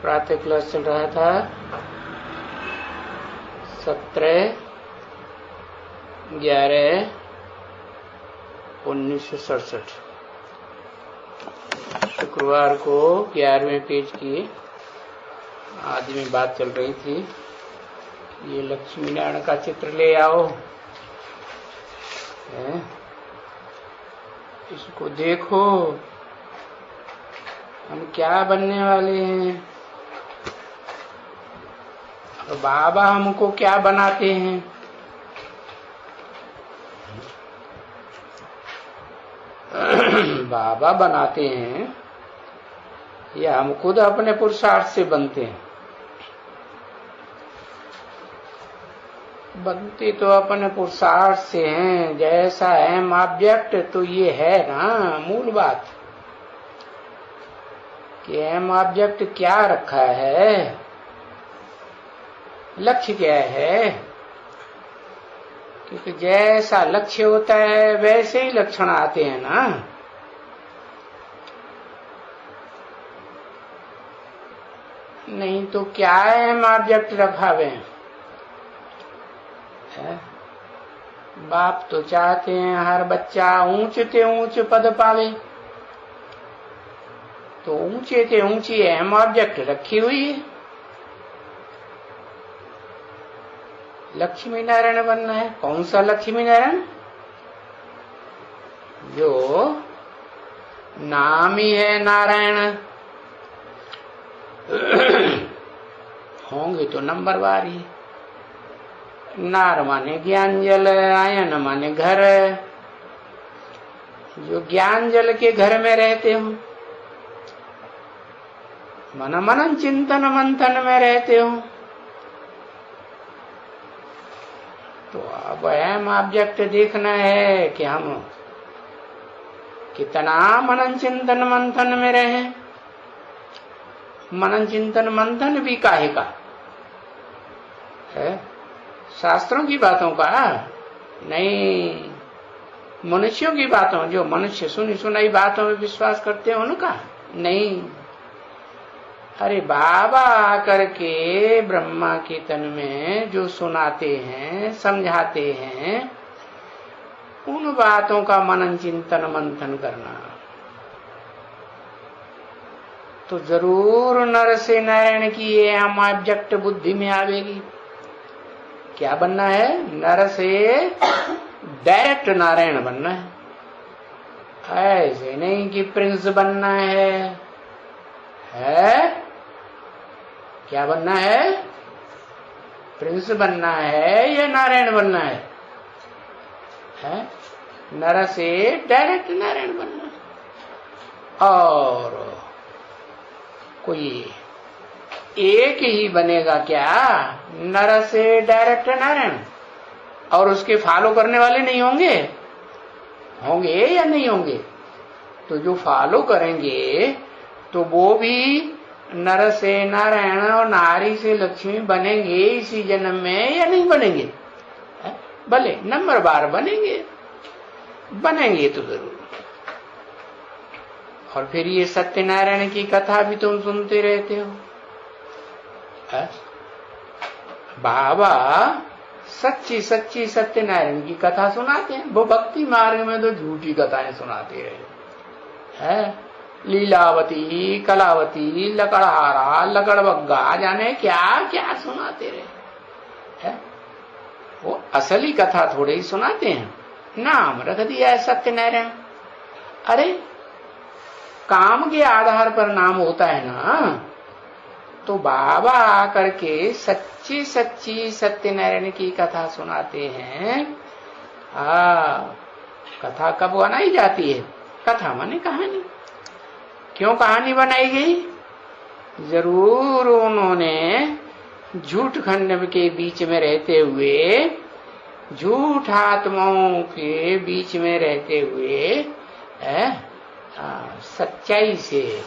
प्रातः क्लास चल रहा था 17/11/1967। शुक्रवार को 11वें पेज की आदि में बात चल रही थी। ये लक्ष्मी नारायण का चित्र ले आओ, इसको देखो, हम क्या बनने वाले हैं और बाबा हमको क्या बनाते हैं। बाबा बनाते हैं या हम खुद अपने पुरुषार्थ से बनते हैं? बनते तो अपने पुरुषार्थ से हैं। जैसा है ऑब्जेक्ट तो ये है ना मूल बात कि एम ऑब्जेक्ट क्या रखा है, लक्ष्य क्या है। क्योंकि जैसा लक्ष्य होता है वैसे ही लक्षण आते हैं ना। नहीं तो क्या एम ऑब्जेक्ट रखा हुए है। बाप तो चाहते हैं हर बच्चा ऊंचे से ऊंचे पद पावे, तो ऊंचे से ऊंची एम ऑब्जेक्ट रखी हुई है। लक्ष्मी नारायण बनना है। कौन सा लक्ष्मी नारायण? जो नाम ही है नारायण। होंगे तो नंबरवार ही। नार माने ज्ञान जल, आयन माने घर। जो ज्ञान जल के घर में रहते हो, मनन चिंतन मंथन में रहते हो, तो अब अहम ऑब्जेक्ट देखना है कि हम कितना मनन चिंतन मंथन में रहे। मनन चिंतन मंथन भी काहे का है? शास्त्रों की बातों का नहीं, मनुष्यों की बातों, जो मनुष्य सुनी सुनाई बातों में विश्वास करते हैं उनका नहीं। अरे बाबा आकर के ब्रह्मा के तन में जो सुनाते हैं, समझाते हैं, उन बातों का मनन चिंतन मंथन करना तो जरूर नर से नारायण की ये हम ऑब्जेक्ट बुद्धि में आवेगी। क्या बनना है? नर से डायरेक्ट नारायण बनना है। ऐसे नहीं कि प्रिंस बनना है। क्या बनना है? प्रिंस बनना है या नारायण बनना है? नर से डायरेक्ट नारायण बनना है। और कोई एक ही बनेगा क्या नर से डायरेक्ट नारायण? और उसके फॉलो करने वाले नहीं होंगे? होंगे या नहीं होंगे? तो जो फॉलो करेंगे तो वो भी नर से नारायण और नारी से लक्ष्मी बनेंगे इसी जन्म में या नहीं बनेंगे? भले नंबर बार बनेंगे, बनेंगे तो जरूर। और फिर ये सत्यनारायण की कथा भी तुम सुनते रहते हो। बाबा सच्ची सच्ची सत्यनारायण की कथा सुनाते हैं। वो भक्ति मार्ग में तो झूठी कथाएं सुनाते रहे। लीलावती, कलावती, लकड़हारा, लकड़बग्गा, जाने क्या क्या सुनाते रहे। वो असली कथा थोड़े ही सुनाते हैं। नाम रख दिया है सत्यनारायण। अरे काम के आधार पर नाम होता है ना। तो बाबा आकर के सच्ची सच्ची सत्यनारायण की कथा सुनाते हैं। कथा कब बनाई जाती है? कथा माने कहानी। क्यों कहानी बनाई गई? जरूर उन्होंने झूठ खंड के बीच में रहते हुए, झूठ आत्माओं के बीच में रहते हुए सच्चाई से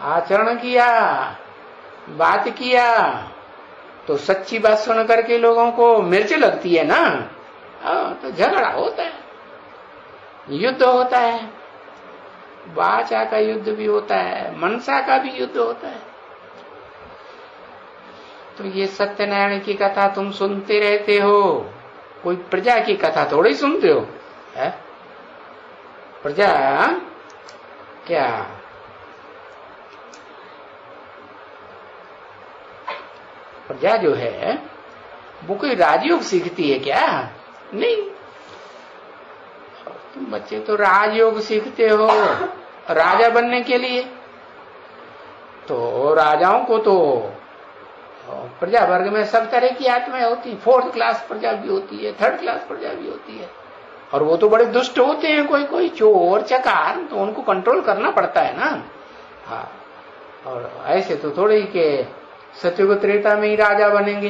आचरण किया, बात किया, तो सच्ची बात सुन करके लोगों को मिर्च लगती है ना। तो झगड़ा होता है, युद्ध होता है, वाचा का युद्ध भी होता है, मनसा का भी युद्ध होता है। तो ये सत्यनारायण की कथा तुम सुनते रहते हो, कोई प्रजा की कथा थोड़ी सुनते हो, है? प्रजा क्या प्रजा जो है वो कोई राजयोग सीखती है क्या? नहीं। तुम बच्चे तो राजयोग सीखते हो राजा बनने के लिए। तो राजाओं को तो प्रजा वर्ग में सब तरह की आत्माएं होती, 4th क्लास प्रजा भी होती है, 3rd क्लास प्रजा भी होती है, और वो तो बड़े दुष्ट होते हैं, कोई कोई चोर चकार, तो उनको कंट्रोल करना पड़ता है ना। हाँ, और ऐसे तो थोड़े ही के सतयुग त्रेता में ही राजा बनेंगे,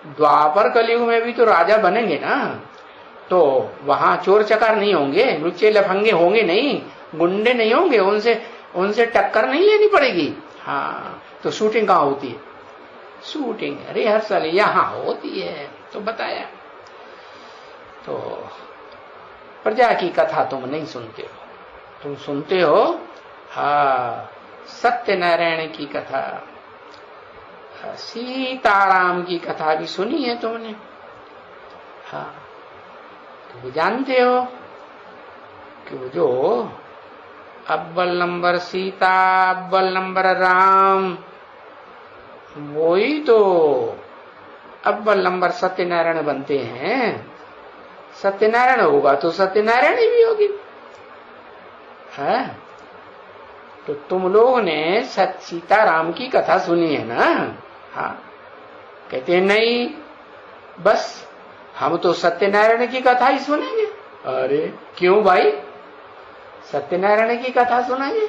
द्वापर कलयुग में भी तो राजा बनेंगे ना। तो वहां चोर चकार नहीं होंगे, लुच्चे लफंगे होंगे नहीं, गुंडे नहीं होंगे, उनसे टक्कर नहीं लेनी पड़ेगी। हाँ, तो शूटिंग कहाँ होती है? शूटिंग रिहर्सल यहां होती है। तो बताया, तो प्रजा की कथा तुम नहीं सुनते हो, तुम सुनते हो सत्यनारायण की कथा। सीताराम की कथा भी सुनी है तुमने? हाँ, तुम जानते हो कि वो जो अव्वल नंबर सीता, अव्वल नंबर राम, वो ही तो अव्वल नंबर सत्यनारायण बनते हैं। सत्यनारायण होगा तो सत्यनारायण भी होगी, है? तो तुम लोग ने सीताराम की कथा सुनी है ना? हाँ, कहते हैं नहीं, बस हम तो सत्यनारायण की कथा ही सुनेंगे। अरे क्यों भाई, सत्यनारायण की कथा सुनेंगे?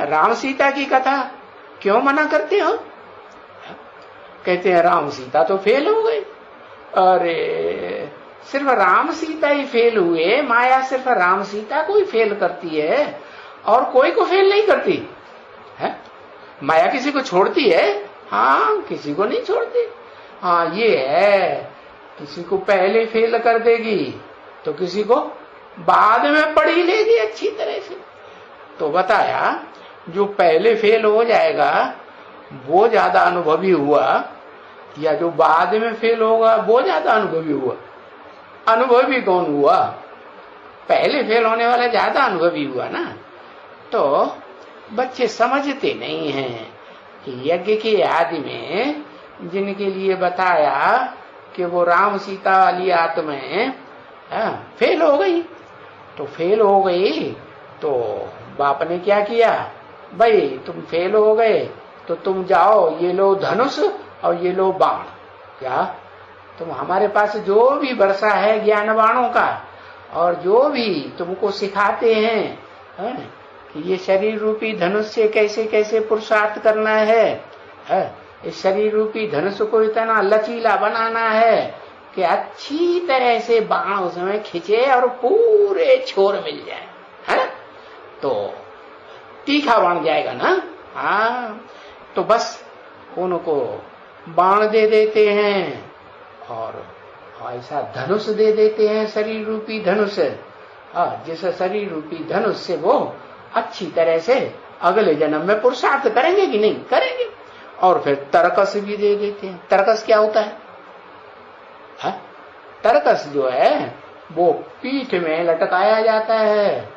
राम सीता की कथा क्यों मना करते हो? कहते हैं राम सीता तो फेल हो गए। अरे सिर्फ राम सीता ही फेल हुए, माया सिर्फ राम सीता को ही फेल करती है और कोई को फेल नहीं करती है। माया किसी को छोड़ती है? हाँ, किसी को नहीं छोड़ती। हाँ, ये है, किसी को पहले फेल कर देगी तो किसी को बाद में पढ़ी लेगी अच्छी तरह से। तो बताया, जो पहले फेल हो जाएगा वो ज्यादा अनुभवी हुआ, या जो बाद में फेल होगा वो ज्यादा अनुभवी हुआ? अनुभवी कौन हुआ? पहले फेल होने वाला ज्यादा अनुभवी हुआ ना। तो बच्चे समझते नहीं हैं कि यज्ञ की आदि में जिनके लिए बताया कि वो राम सीता वाली आत्माएं फेल हो गई, तो फेल हो गई तो बाप ने क्या किया, भाई तुम फेल हो गए तो तुम जाओ, ये लो धनुष और ये लो बाण। क्या तुम हमारे पास जो भी वर्षा है ज्ञान बाणों का, और जो भी तुमको सिखाते हैं, कि ये शरीर रूपी धनुष से कैसे कैसे पुरुषार्थ करना है, इस शरीर रूपी धनुष को इतना लचीला बनाना है कि अच्छी तरह से बाण उसमें खिंचे और पूरे छोर मिल जाए, है? तो तीखा बन जाएगा ना। हाँ, तो बस उनको बाण दे देते हैं और ऐसा धनुष दे देते हैं, शरीर रूपी धनुष। जिस शरीर रूपी धनुष से वो अच्छी तरह से अगले जन्म में पुरुषार्थ करेंगे कि नहीं करेंगे। और फिर तरकस भी दे देते हैं। तरकस क्या होता है? तरकस जो है वो पीठ में लटकाया जाता है।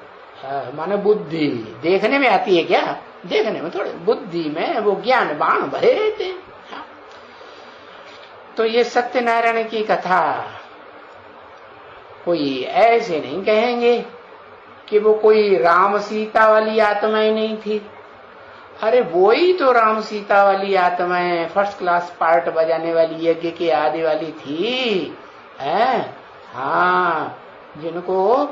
माने बुद्धि देखने में आती है क्या? देखने में थोड़े, बुद्धि में वो ज्ञान बाण भरे रहते हैं। तो ये सत्यनारायण की कथा कोई ऐसे नहीं कहेंगे कि वो कोई राम सीता वाली आत्माएं नहीं थी। अरे वो ही तो राम सीता वाली आत्माएं, 1st क्लास पार्ट बजाने वाली, यज्ञ के आदि वाली थी, हाँ, जिनको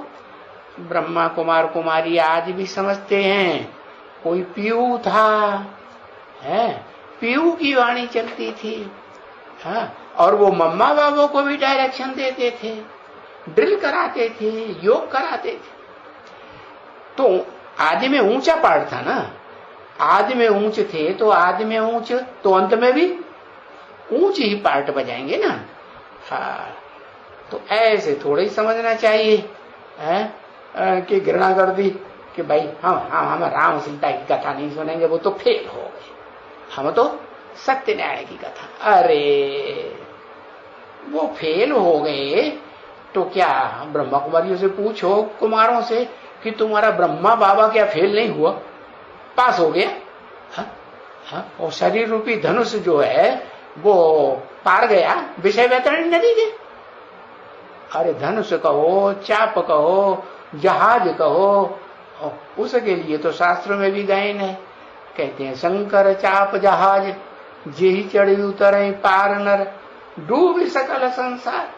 ब्रह्मा कुमार कुमारी आज भी समझते हैं। कोई पीयू था, पीयू की वाणी चलती थी, और वो मम्मा बाबू को भी डायरेक्शन देते थे, ड्रिल कराते थे, योग कराते थे। तो आदि में ऊंचा पार्ट था ना, आदि में ऊंच थे तो आदि में ऊंच, तो अंत में भी ऊंच ही पार्ट बजाएंगे ना। हाँ, तो ऐसे थोड़ा ही समझना चाहिए कि घृणा कर दी कि भाई हम राम सीता की कथा नहीं सुनेंगे, वो तो फेल हो गए। हम तो सत्यनारायण की कथा। अरे वो फेल हो गए तो क्या ब्रह्मा कुमारियों से पूछो, कुमारों से, कि तुम्हारा ब्रह्मा बाबा क्या फेल नहीं हुआ, पास हो गया? और शरीर रूपी धनुष जो है वो पार गया विषय वैतरणी नदी के। अरे धनुष कहो, चाप कहो, जहाज कहो, उसके लिए तो शास्त्र में भी गायन है, कहते हैं शंकर चाप जहाज जेहि चढ़ी उतरे पार नर डूब सकल संसार।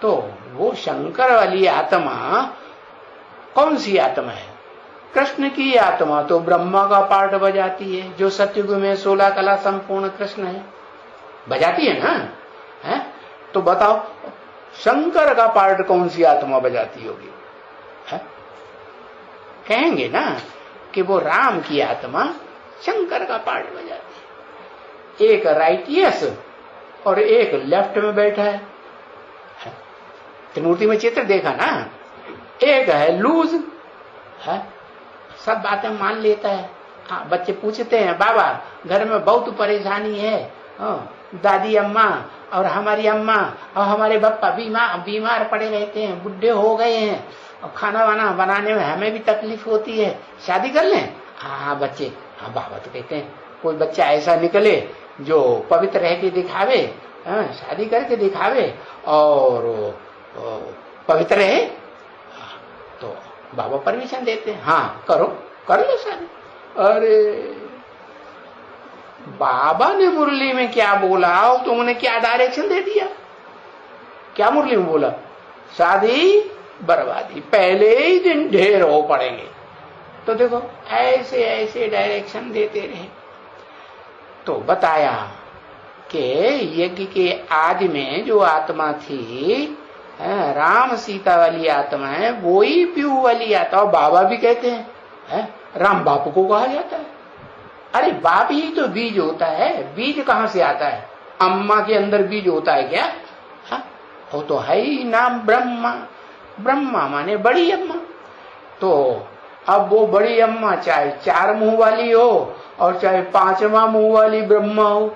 तो वो शंकर वाली आत्मा कौन सी आत्मा है? कृष्ण की आत्मा तो ब्रह्मा का पार्ट बजाती है, जो सतयुग में 16 कला संपूर्ण कृष्ण है, बजाती है ना? है? तो बताओ शंकर का पार्ट कौन सी आत्मा बजाती होगी? है? कहेंगे ना कि वो राम की आत्मा शंकर का पार्ट बजाती है। एक राइटियस और एक लेफ्ट में बैठा है। त्रिमूर्ति में चित्र देखा ना, एक है लूज, है सब बातें मान लेता है। हाँ, बच्चे पूछते हैं बाबा घर में बहुत परेशानी है, दादी अम्मा और हमारी अम्मा और हमारे पापा बीमार पड़े रहते हैं, बुढ़े हो गए हैं, और खाना वाना बनाने में हमें भी तकलीफ होती है, शादी कर लें? हाँ बच्चे, हाँ बाबा तो कहते हैं कोई बच्चा ऐसा निकले जो पवित्र रह के दिखावे, शादी करके दिखावे और पवित्र है, तो बाबा परमिशन देते हैं, हाँ करो, कर लो शादी। अरे बाबा ने मुरली में क्या बोला और तुमने क्या डायरेक्शन दे दिया? क्या मुरली में बोला? शादी बर्बादी, पहले ही दिन ढेर हो पड़ेंगे। तो देखो ऐसे ऐसे डायरेक्शन देते रहे। तो बताया कि यज्ञ के आदि में जो आत्मा थी, राम सीता वाली आत्मा है, वो ही पीऊ वाली आत्मा। और बाबा भी कहते हैं राम बाप को कहा जाता है। अरे बाप ही तो बीज होता है, बीज कहां से आता है? अम्मा के अंदर बीज होता है क्या? वो तो है ही नाम ब्रह्मा, ब्रह्मा माने बड़ी अम्मा। तो अब वो बड़ी अम्मा चाहे 4 मुंह वाली हो और चाहे 5वां मुंह वाली ब्रह्मा हो,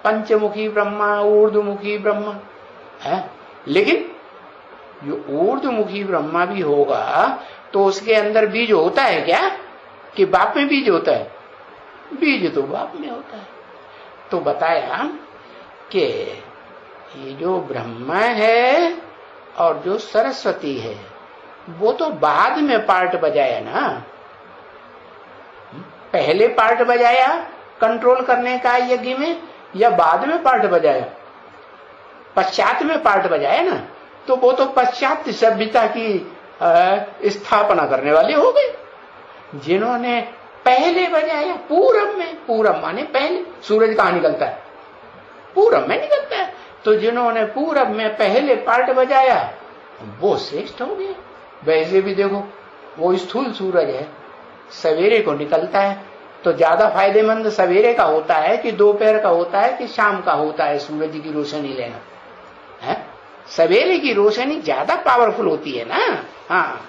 पंचमुखी ब्रह्मा, ऊर्ध्वमुखी ब्रह्मा है, लेकिन जो ऊर्ध्वमुखी ब्रह्मा भी होगा तो उसके अंदर बीज होता है क्या? कि बाप में बीज होता है? बीज तो बाप में होता है। तो बताया कि ये जो ब्रह्मा है और जो सरस्वती है वो तो बाद में पार्ट बजाया ना, पहले पार्ट बजाया कंट्रोल करने का यज्ञ में, या बाद में पार्ट बजाया? पश्चात में पार्ट बजाया ना। तो वो तो पश्चात सभ्यता की स्थापना करने वाले हो गए। जिन्होंने पहले बजाया पूरब में, पूरब माने पहले, सूरज कहां निकलता है? पूरब में निकलता है। तो जिन्होंने पूरब में पहले पार्ट बजाया वो श्रेष्ठ हो गए। वैसे भी देखो वो स्थूल सूरज है, सवेरे को निकलता है, तो ज्यादा फायदेमंद सवेरे का होता है कि दोपहर का होता है कि शाम का होता है सूरज की रोशनी लेना? है सवेरे की रोशनी ज्यादा पावरफुल होती है ना। हाँ,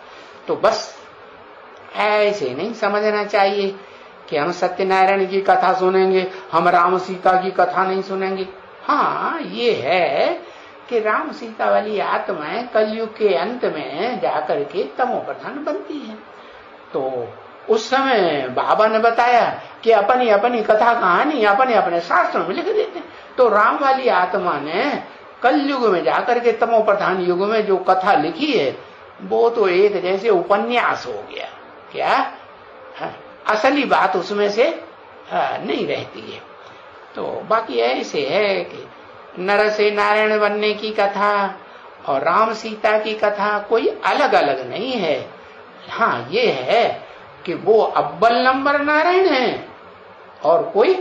तो बस ऐसे नहीं समझना चाहिए कि हम सत्यनारायण की कथा सुनेंगे, हम राम सीता की कथा नहीं सुनेंगे। हाँ, ये है कि राम सीता वाली आत्माएं कलयुग के अंत में जाकर के तमो प्रधान बनती है। तो उस समय बाबा ने बताया कि अपनी अपनी कथा कहानी अपने अपने शास्त्रों में लिख देते हैं। तो राम वाली आत्मा ने कलयुग में जाकर के तमो प्रधान युग में जो कथा लिखी है वो तो एक जैसे उपन्यास हो गया। क्या असली बात उसमें से नहीं रहती है। तो बाकी ऐसे है कि नर से नारायण बनने की कथा और राम सीता की कथा कोई अलग अलग नहीं है। हाँ, ये है कि वो अव्वल नंबर नारायण है और कोई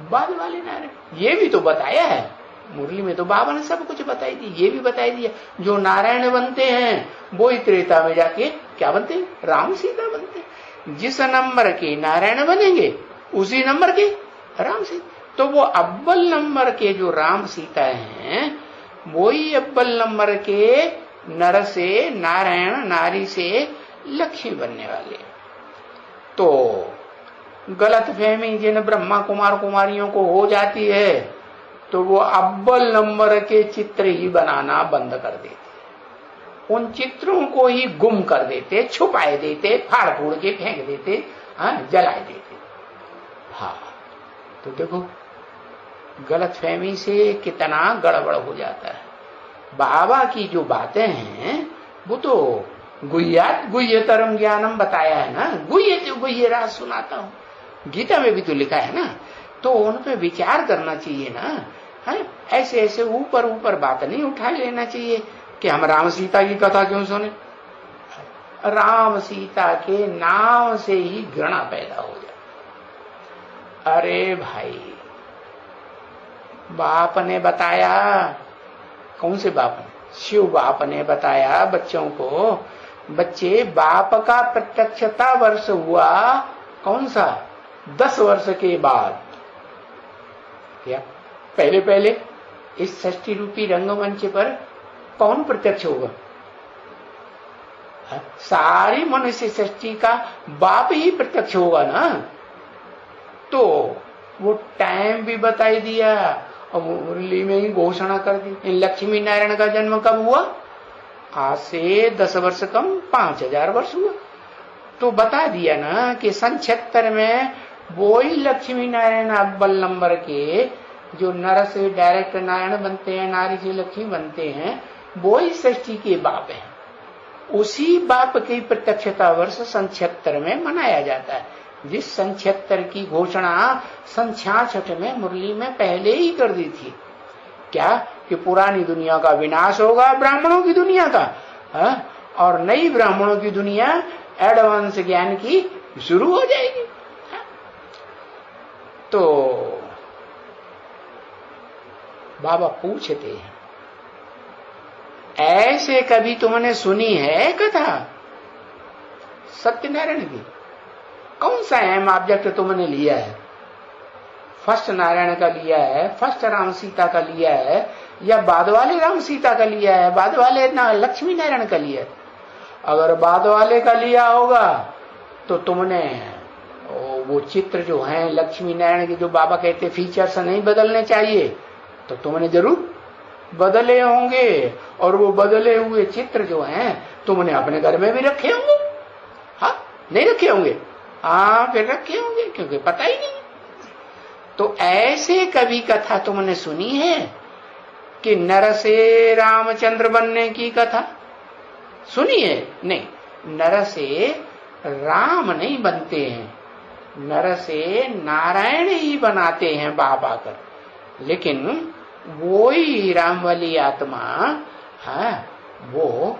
बाद वाले नारायण। ये भी तो बताया है मुरली में, तो बाबा ने सब कुछ बताई दी। ये भी बताई दिया जो नारायण बनते हैं वो ही त्रेता में जाके क्या बनते हैं? राम सीता बनते हैं। जिस नंबर के नारायण बनेंगे उसी नंबर के राम सीता। तो वो अव्वल नंबर के जो राम सीता हैं वो ही अव्वल नंबर के नर से नारायण, नारी से लक्ष्मी बनने वाले। तो गलत फहमी जिन ब्रह्मा कुमार कुमारियों को हो जाती है तो वो अव्वल नंबर के चित्र ही बनाना बंद कर देते, उन चित्रों को ही गुम कर देते, छुपाए देते, फाड़ फूड़ के फेंक देते, जलाए देते। हाँ, तो देखो गलत फहमी से कितना गड़बड़ हो जाता है। बाबा की जो बातें हैं वो तो गुह्यतरम ज्ञानम बताया है ना, गुह्य राज सुनाता हूं, गीता में भी तो लिखा है ना, तो उन पे विचार करना चाहिए ना। है ऐसे ऐसे ऊपर ऊपर बात नहीं उठा लेना चाहिए कि हम राम सीता की कथा क्यों सुने। राम सीता के नाम से ही घृणा पैदा हो जाए। अरे भाई, बाप ने बताया, कौन से बाप ने? शिव बाप ने बताया बच्चों को, बच्चे बाप का प्रत्यक्षता वर्ष हुआ कौन सा? 10 वर्ष के बाद। क्या पहले पहले इस षष्ठी रूपी रंगमंच पर कौन प्रत्यक्ष होगा? सारी मनुष्य सृष्टि का बाप ही प्रत्यक्ष होगा ना। तो वो टाइम भी बताई दिया और मुरली में ही घोषणा कर दी। लक्ष्मी नारायण का जन्म कब हुआ? आज से 10 वर्ष कम 5000 वर्ष हुआ। तो बता दिया ना कि सन 76 में वो ही लक्ष्मी नारायण अव्वल नंबर के, जो नर से डायरेक्ट नारायण बनते हैं, नारी से लक्ष्मी बनते हैं, वो ही सृष्टि के बाप हैं। उसी बाप की प्रत्यक्षता वर्ष सन 76 में मनाया जाता है, जिस सन 76 की घोषणा सन 66 में मुरली में पहले ही कर दी थी। क्या कि पुरानी दुनिया का विनाश होगा, ब्राह्मणों की दुनिया का, और नई ब्राह्मणों की दुनिया एडवांस ज्ञान की शुरू हो जाएगी। तो बाबा पूछते हैं, ऐसे कभी तुमने सुनी है कथा सत्यनारायण की? कौन सा अहम ऑब्जेक्ट तुमने लिया है? फर्स्ट नारायण का लिया है, फर्स्ट राम सीता का लिया है, या बाद वाले राम सीता का लिया है, बाद वाले लक्ष्मी नारायण का लिया है? अगर बाद वाले का लिया होगा तो तुमने वो चित्र जो हैं लक्ष्मी नारायण के, जो बाबा कहते फीचर्स नहीं बदलने चाहिए, तो तुमने जरूर बदले होंगे। और वो बदले हुए चित्र जो हैं तुमने अपने घर में भी रखे होंगे। हाँ, नहीं रखे होंगे? हाँ, फिर रखे होंगे, क्योंकि पता ही नहीं। तो ऐसे कभी कथा तुमने सुनी है कि नर से रामचंद्र बनने की कथा सुनी है? नहीं, नर से राम नहीं बनते हैं, नर से नारायण ही बनाते हैं बाप आकर। लेकिन वो ही राम वाली आत्मा, वो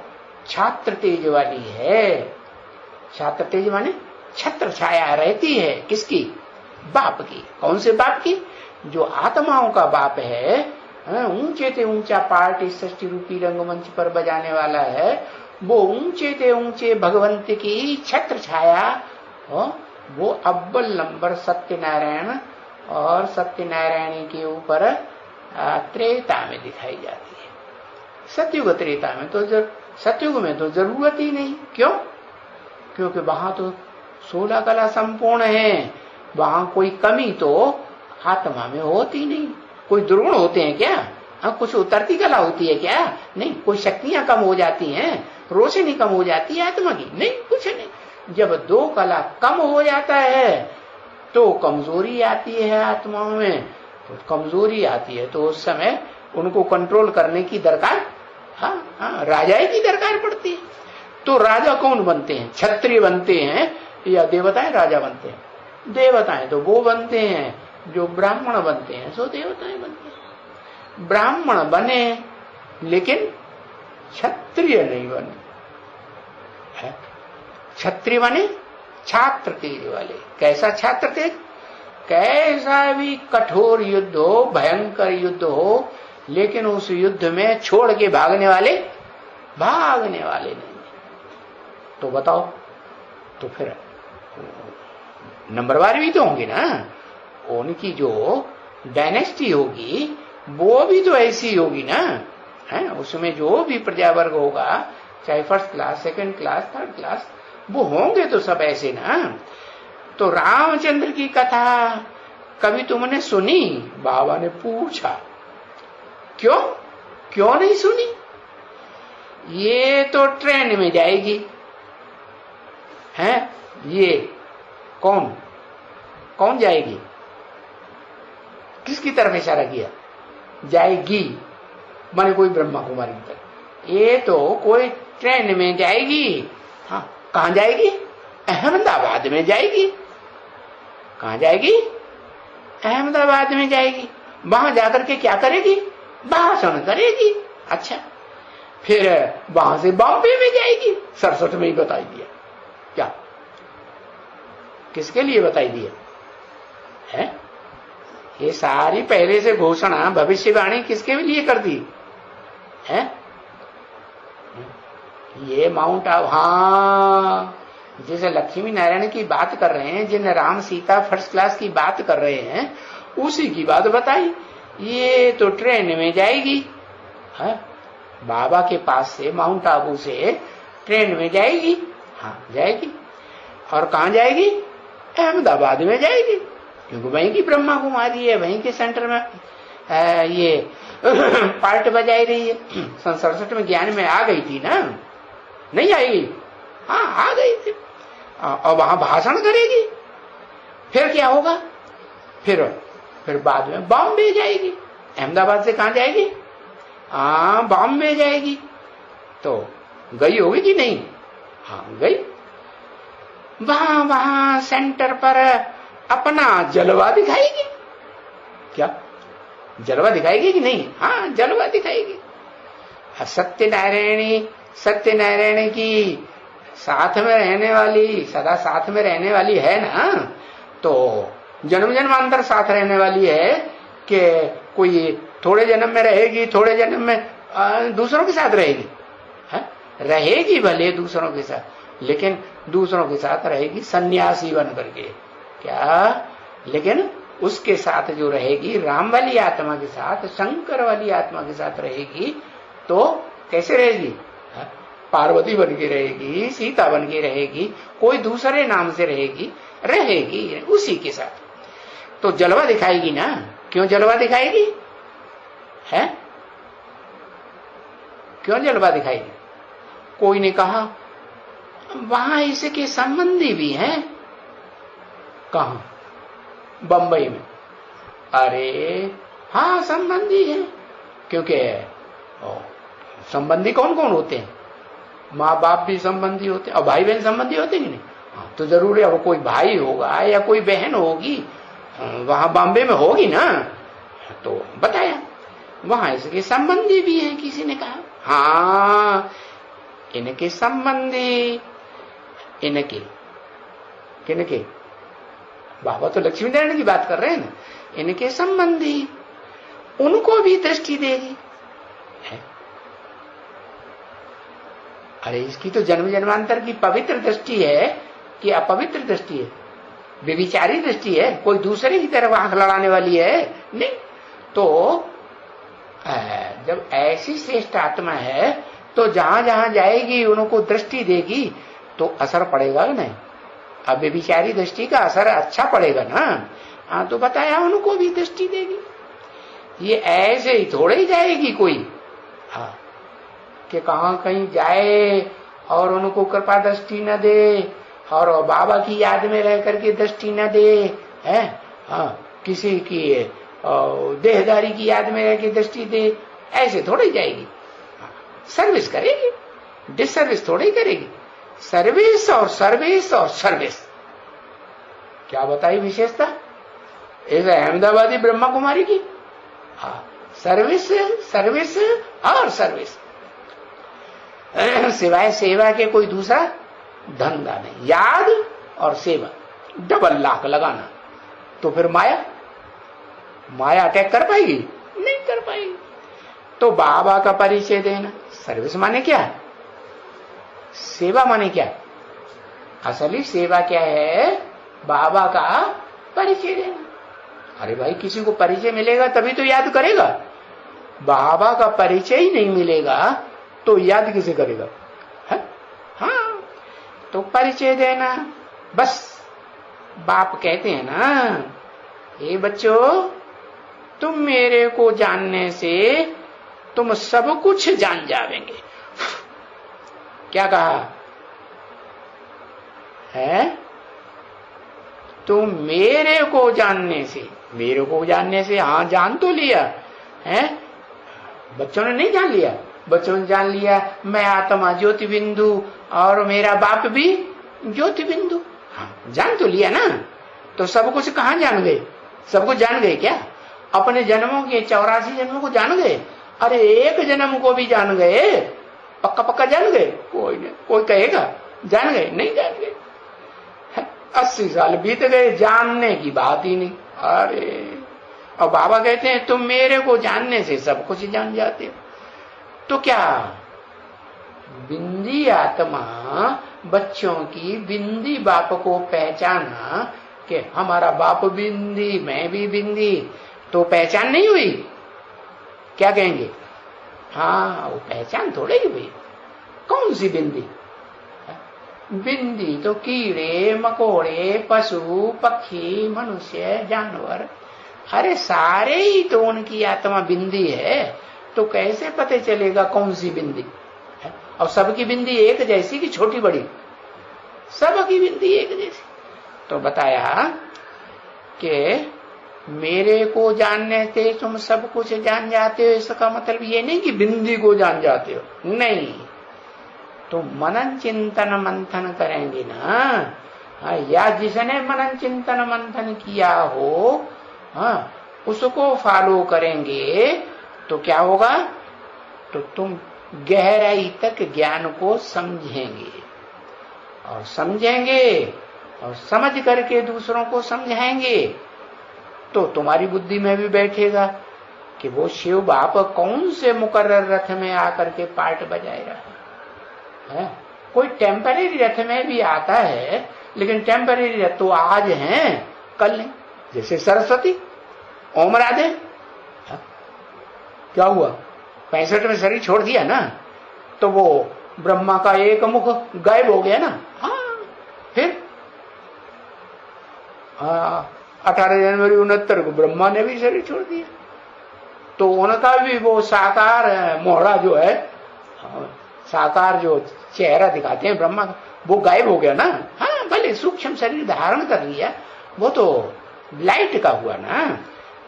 छात्र तेज वाली है। छात्र तेज माने छत्र छाया रहती है, किसकी? बाप की। कौन से बाप की? जो आत्माओं का बाप है, ऊंचे से ऊंचा पार्ट इस सृष्टि रूपी रंगमंच पर बजाने वाला है, वो ऊंचे से ऊंचे भगवंत की छत्र छाया, वो अव्वल नंबर सत्यनारायण और सत्यनारायणी के ऊपर त्रेता में दिखाई जाती है। सतयुग त्रेता में तो सतयुग में तो जरूरत ही नहीं। क्यों? क्योंकि वहां तो 16 कला संपूर्ण है, वहां कोई कमी तो आत्मा में होती नहीं। कोई द्रोण होते हैं क्या? कुछ उतरती कला होती है क्या? नहीं। कोई शक्तियां कम हो जाती हैं, रोशनी कम हो जाती है आत्मा की? नहीं, कुछ नहीं। जब 2 कला कम हो जाता है तो कमजोरी आती है आत्माओं में, तो कमजोरी आती है तो उस समय उनको कंट्रोल करने की दरकार, राजाई की दरकार पड़ती है। तो राजा कौन बनते हैं? क्षत्रिय बनते हैं या देवताएं राजा बनते हैं? देवताएं तो वो बनते हैं जो ब्राह्मण बनते हैं, सो देवताएं बनते हैं। ब्राह्मण बने लेकिन क्षत्रिय नहीं बने। क्षत्रिय बने छात्र तेज वाले। कैसा छात्र तेज? कैसा भी कठोर युद्ध हो, भयंकर युद्ध हो, लेकिन उस युद्ध में छोड़ के भागने वाले नहीं। तो बताओ, तो फिर नंबरवार भी तो होंगे ना। उनकी जो डायनेस्टी होगी वो भी तो ऐसी होगी ना, है? उसमें जो भी प्रजावर्ग होगा, चाहे first class, second class, third class, वो होंगे तो सब ऐसे ना। तो तो रामचंद्र की कथा कभी तुमने सुनी? बाबा ने पूछा। क्यों क्यों नहीं सुनी? ये तो ट्रेन में जाएगी। है ये कौन कौन जाएगी? किसकी तरफ इशारा किया? जाएगी माने कोई ब्रह्मा कुमारी की तरफ। ये तो कोई ट्रेन में जाएगी। हाँ, कहां जाएगी? अहमदाबाद में जाएगी। कहां जाएगी? अहमदाबाद में जाएगी। वहां जाकर के क्या करेगी? भाषण करेगी। अच्छा, फिर वहां से बॉम्बे में जाएगी। 67 में ही बताई दिया। क्या किसके लिए बताई दिया है? ये सारी पहले से घोषणा भविष्यवाणी किसके लिए कर दी है? ये माउंट आबू। हाँ, जैसे लक्ष्मी नारायण की बात कर रहे हैं, जिन राम सीता फर्स्ट क्लास की बात कर रहे हैं, उसी की बात बताई। ये तो ट्रेन में जाएगी। है? बाबा के पास से माउंट आबू से ट्रेन में जाएगी। हाँ जाएगी। और कहां जाएगी? अहमदाबाद में जाएगी, क्योंकि वहीं की ब्रह्मा कुमारी है, वहीं के सेंटर में ये पार्ट बजाई रही है। 67 में ज्ञान में आ गई थी ना? नहीं आएगी? हाँ आ गई थी। और वहां भाषण करेगी। फिर क्या होगा? फिर बाद में बॉम्बे जाएगी। अहमदाबाद से कहां जाएगी? हाँ बॉम्बे जाएगी। तो गई होगी कि नहीं? हाँ गई। वहां सेंटर पर अपना जलवा दिखाएगी। क्या जलवा दिखाएगी कि नहीं? हाँ जलवा दिखाएगी। सत्यनारायणी की साथ में रहने वाली, सदा साथ में रहने वाली है ना? तो जन्म जन्मांतर साथ रहने वाली है कि कोई थोड़े जन्म में रहेगी, थोड़े जन्म में दूसरों के साथ रहेगी। है? रहेगी भले दूसरों के साथ, लेकिन दूसरों के साथ रहेगी सन्यासी बन करके। क्या? लेकिन उसके साथ जो रहेगी राम वाली आत्मा के साथ, शंकर वाली आत्मा के साथ रहेगी। तो कैसे रहेगी? पार्वती बन के रहेगी, सीता बन के रहेगी, कोई दूसरे नाम से रहेगी उसी के साथ। तो जलवा दिखाएगी ना? क्यों जलवा दिखाएगी? है? क्यों जलवा दिखाएगी? कोई ने कहा वहां इसके संबंधी भी हैं। कहां? बंबई में। अरे हाँ संबंधी है, क्योंकि संबंधी कौन कौन होते हैं? माँ बाप भी संबंधी होते हैं, और भाई बहन संबंधी होते हैं कि नहीं? हाँ, तो जरूर है वो कोई भाई होगा या कोई बहन होगी, वहां बॉम्बे में होगी ना? तो बताया वहां इसके संबंधी भी है। किसी ने कहा हाँ इनके संबंधी। इनके किनके? बाबा तो लक्ष्मी नारायण की बात कर रहे हैं ना। इनके संबंधी, उनको भी दृष्टि देगी। है? अरे इसकी तो जन्म जन्मांतर की पवित्र दृष्टि है कि अपवित्र दृष्टि है? व्यभिचारी दृष्टि है? कोई दूसरे की तरफ आंख लड़ाने वाली है? नहीं। तो जब ऐसी श्रेष्ठ आत्मा है तो जहां जहां जाएगी उनको दृष्टि देगी, तो असर पड़ेगा नहीं? अब व्यभिचारी दृष्टि का असर अच्छा पड़ेगा ना? हाँ, तो बताया उनको भी दृष्टि देगी। ये ऐसे ही थोड़े ही जाएगी कोई। हाँ, कि कहां कहीं जाए और उनको कृपा दृष्टि न दे, और बाबा की याद में रह करके दृष्टि न दे। है? हाँ, किसी की देहदारी की याद में रह के दृष्टि दे, ऐसे थोड़ी जाएगी। सर्विस करेगी, डिसर्विस थोड़ी करेगी। सर्विस और सर्विस और सर्विस। क्या बताई विशेषता इस अहमदाबादी ब्रह्मा कुमारी की? हाँ, सर्विस सर्विस और सर्विस, सिवाय सेवा के कोई दूसरा धंधा नहीं। याद और सेवा डबल लाख लगाना, तो फिर माया अटैक कर पाएगी? नहीं कर पाएगी। तो बाबा का परिचय देना। सर्विस माने क्या? सेवा माने क्या? असली सेवा क्या है? बाबा का परिचय देना। अरे भाई, किसी को परिचय मिलेगा तभी तो याद करेगा। बाबा का परिचय ही नहीं मिलेगा तो याद किसे करेगा? है? हाँ, तो परिचय देना बस। बाप कहते हैं ना, हे बच्चों, तुम मेरे को जानने से तुम सब कुछ जान जावेंगे। क्या कहा है? तुम मेरे को जानने से, मेरे को जानने से, हाँ जान तो लिया है, बच्चों ने नहीं जान लिया, बच्चों ने जान लिया मैं आत्मा ज्योति बिंदु और मेरा बाप भी ज्योति बिंदु। हाँ जान तो लिया ना, तो सब कुछ कहाँ जान गए? सब कुछ जान गए क्या? अपने जन्मों के 84 जन्मों को जान गए? अरे एक जन्म को भी जान गए, पक्का पक्का जान गए? कोई नहीं, कोई कहेगा जान गए? नहीं जान गए। 80 साल बीत गए, जानने की बात ही नहीं। अरे और बाबा कहते हैं तुम मेरे को जानने से सब कुछ जान जाते हो। तो क्या बिंदी आत्मा बच्चों की बिंदी बाप को पहचाना कि हमारा बाप बिंदी, मैं भी बिंदी, तो पहचान नहीं हुई? क्या कहेंगे? हाँ वो पहचान थोड़े ही हुई। कौन सी बिंदी? बिंदी तो कीड़े मकोड़े, पशु पक्षी, मनुष्य, जानवर, अरे सारे ही तो उनकी आत्मा बिंदी है। तो कैसे पता चलेगा कौन सी बिंदी? और सबकी बिंदी एक जैसी कि छोटी बड़ी? सबकी बिंदी एक जैसी। तो बताया कि मेरे को जानने से तुम सब कुछ जान जाते हो, इसका मतलब ये नहीं कि बिंदी को जान जाते हो, नहीं। तो मनन चिंतन मंथन करेंगे ना, या जिसने मनन चिंतन मंथन किया हो, हाँ उसको फॉलो करेंगे तो क्या होगा? तो तुम गहराई तक ज्ञान को समझेंगे, और समझेंगे और समझ करके दूसरों को समझाएंगे, तो तुम्हारी बुद्धि में भी बैठेगा कि वो शिव बाप कौन से मुकर्रर रथ में आकर के पार्ट बजाए रहा है। कोई टेम्परेरी रथ में भी आता है, लेकिन टेम्परेरी रथ तो आज हैं कल नहीं। जैसे सरस्वती, ओम राधे, क्या हुआ? 65 में शरीर छोड़ दिया ना, तो वो ब्रह्मा का एक मुख गायब हो गया ना। हाँ फिर 18 जनवरी 69 को ब्रह्मा ने भी शरीर छोड़ दिया, तो उनका भी वो साकार मोहरा जो है, साकार जो चेहरा दिखाते हैं ब्रह्मा का, वो गायब हो गया ना। हाँ भले सूक्ष्म शरीर धारण कर लिया, वो तो लाइट का हुआ ना,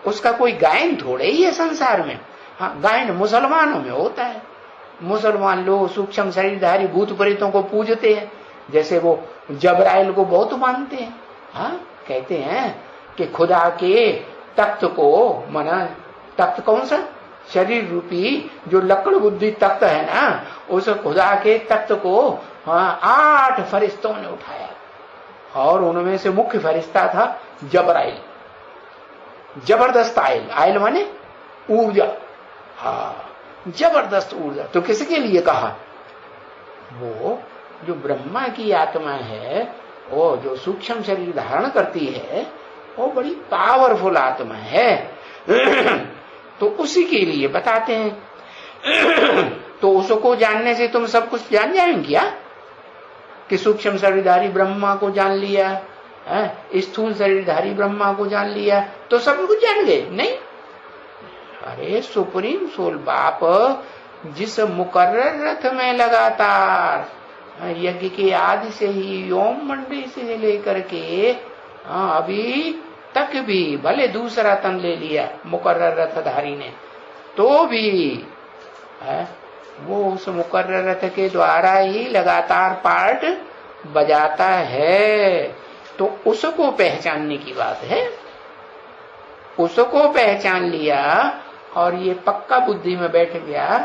उसका कोई गायन थोड़े ही है संसार में। हाँ गायन मुसलमानों में होता है। मुसलमान लोग सूक्ष्म शरीरधारी भूत प्रेतों को पूजते हैं, जैसे वो जबराइल को बहुत मानते हैं। हाँ कहते हैं कि खुदा के तख्त को, मना तख्त कौन सा? शरीर रूपी जो लकड़ बुद्धि तख्त है ना, उस खुदा के तख्त को 8 फरिश्तों ने उठाया, और उनमें से मुख्य फरिश्ता था जबराइल। जबरदस्त आयल, आयल माने ऊर्जा, हाँ जबरदस्त ऊर्जा। तो किसके लिए कहा? वो जो ब्रह्मा की आत्मा है, वो जो सूक्ष्म शरीर धारण करती है, वो बड़ी पावरफुल आत्मा है। तो उसी के लिए बताते हैं। तो उसको जानने से तुम सब कुछ जान जाएंगे क्या? कि सूक्ष्म शरीरधारी ब्रह्मा को जान लिया, स्थूल शरीरधारी ब्रह्मा को जान लिया, तो सब कुछ जान गए? नहीं। अरे सुप्रीम सोल बाप जिस मुकर्रर रथ में लगातार यज्ञ के आदि से ही, ओम मंडी से लेकर के अभी तक भी, भले दूसरा तन ले लिया मुकर्रर रथधारी ने, तो भी वो उस मुकर्रर रथ के द्वारा ही लगातार पार्ट बजाता है। तो उसको पहचानने की बात है। उसको पहचान लिया और ये पक्का बुद्धि में बैठ गया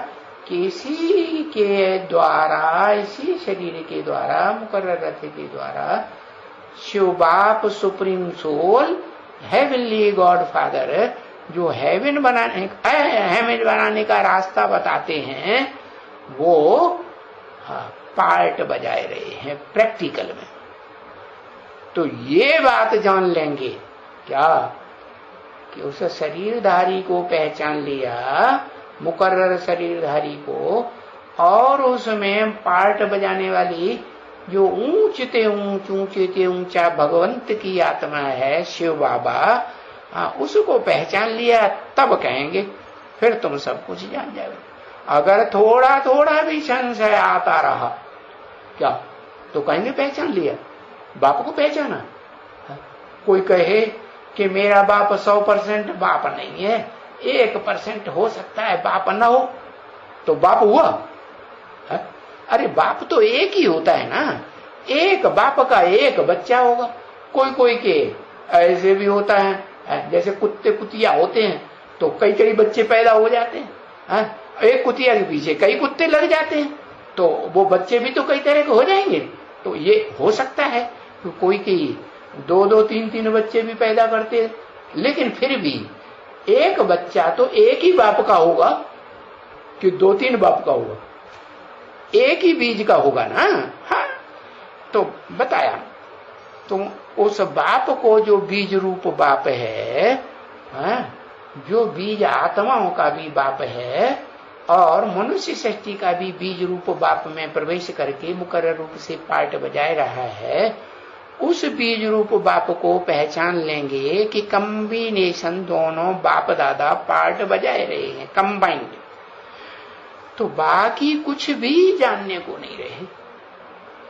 कि इसी के द्वारा, इसी शरीर के द्वारा, मुकर्रर रथ के द्वारा शिव बाप supreme soul, heavenly God father, जो हेवन बनाने का रास्ता बताते हैं, वो पार्ट बजाए रहे हैं प्रैक्टिकल में। तो ये बात जान लेंगे क्या कि उस शरीरधारी को पहचान लिया, मुकर्रर शरीरधारी को, और उसमें पार्ट बजाने वाली जो ऊंचते ऊंचा भगवंत की आत्मा है शिव बाबा, उसको पहचान लिया तब कहेंगे, फिर तुम सब कुछ जान जाओगे। अगर थोड़ा थोड़ा भी संशय आता रहा क्या, तो कहेंगे पहचान लिया, बाप को पहचाना। कोई कहे कि मेरा बाप 100% बाप नहीं है, 1% हो सकता है बाप न हो, तो बाप हुआ? अरे बाप तो एक ही होता है ना, एक बाप का एक बच्चा होगा। कोई कोई के ऐसे भी होता है, जैसे कुत्ते कुतिया होते हैं तो कई कई बच्चे पैदा हो जाते हैं, एक कुतिया के पीछे कई कुत्ते लग जाते हैं, तो वो बच्चे भी तो कई तरह के हो जाएंगे। तो ये हो सकता है तो कोई की 2-2, 3-3 बच्चे भी पैदा करते हैं, लेकिन फिर भी एक बच्चा तो एक ही बाप का होगा कि 2-3 बाप का होगा, एक ही बीज का होगा ना। हाँ, तो बताया तो उस बाप को जो बीज रूप बाप है, जो बीज आत्माओं का भी बाप है और मनुष्य सृष्टि का भी बीज रूप बाप में प्रवेश करके मुकर्रर रूप से पार्ट बजाय रहा है, उस बीज रूप बाप को पहचान लेंगे कि कम्बिनेशन दोनों बाप दादा पार्ट बजाए रहे हैं, कंबाइंड, तो बाकी कुछ भी जानने को नहीं रहे।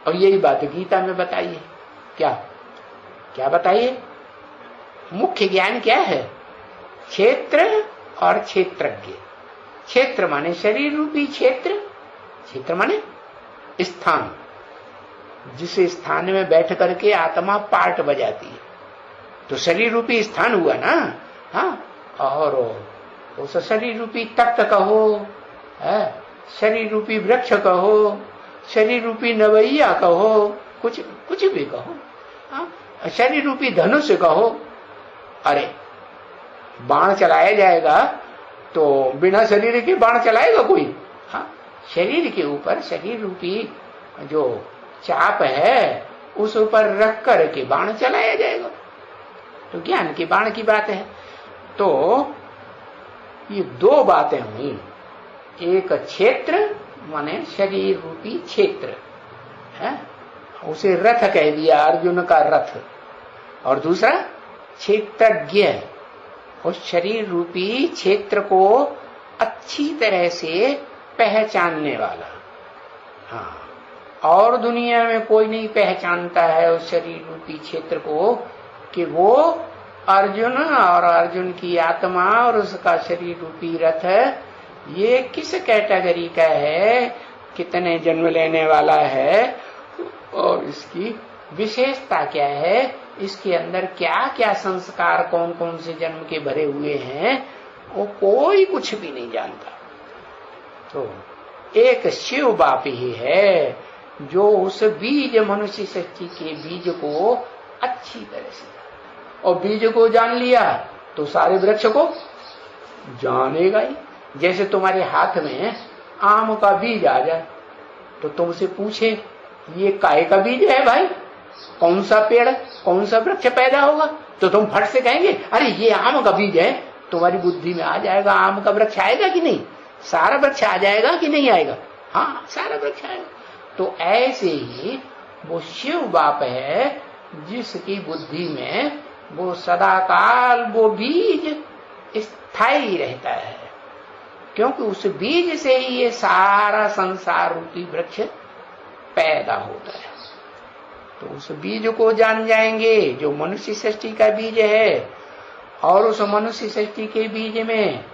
और यही बात गीता में बताइए, क्या क्या बताइए? मुख्य ज्ञान क्या है? क्षेत्र और क्षेत्रज्ञ। क्षेत्र माने शरीर रूपी क्षेत्र, क्षेत्र माने स्थान, जिस स्थान में बैठ करके आत्मा पार्ट बजाती है, तो शरीर रूपी स्थान हुआ ना। हाँ, और उस शरीर रूपी तख्त कहो, शरीर रूपी वृक्ष कहो, शरीर रूपी नवैया कहो, कुछ भी कहो, शरीर रूपी धनुष कहो। अरे बाण चलाया जाएगा तो बिना शरीर के बाण चलाएगा कोई? हाँ, शरीर के ऊपर शरीर रूपी जो चाप है उस ऊपर रख कर के बाण चलाया जाएगा, तो ज्ञान की बाण की बात है। तो ये दो बातें हुई, एक क्षेत्र माने शरीर रूपी क्षेत्र है, उसे रथ कह दिया, अर्जुन का रथ, और दूसरा क्षेत्रज्ञ, उस शरीर रूपी क्षेत्र को अच्छी तरह से पहचानने वाला। हाँ, और दुनिया में कोई नहीं पहचानता है उस शरीर रूपी क्षेत्र को कि वो अर्जुन और अर्जुन की आत्मा और उसका शरीर रूपी रथ ये किस कैटेगरी का है, कितने जन्म लेने वाला है, और इसकी विशेषता क्या है, इसके अंदर क्या क्या संस्कार कौन कौन से जन्म के भरे हुए हैं, वो कोई कुछ भी नहीं जानता। तो एक शिव बाप ही है जो उस बीज मनुष्य सृष्टि के बीज को अच्छी तरह से, और बीज को जान लिया तो सारे वृक्ष को जानेगा ही। जैसे तुम्हारे हाथ में आम का बीज आ जाए तो तुमसे पूछे ये काय का बीज है भाई, कौन सा पेड़ कौन सा वृक्ष पैदा होगा, तो तुम फट से कहेंगे अरे ये आम का बीज है। तुम्हारी बुद्धि में आ जाएगा आम का वृक्ष आएगा कि नहीं, सारा वृक्ष आ जाएगा कि नहीं आएगा? हाँ, सारा वृक्ष आएगा। तो ऐसे ही वो शिव बाप है जिसकी बुद्धि में वो सदाकाल वो बीज स्थायी रहता है, क्योंकि उस बीज से ही ये सारा संसार रूपी वृक्ष पैदा होता है। तो उस बीज को जान जाएंगे जो मनुष्य सृष्टि का बीज है, और उस मनुष्य सृष्टि के बीज में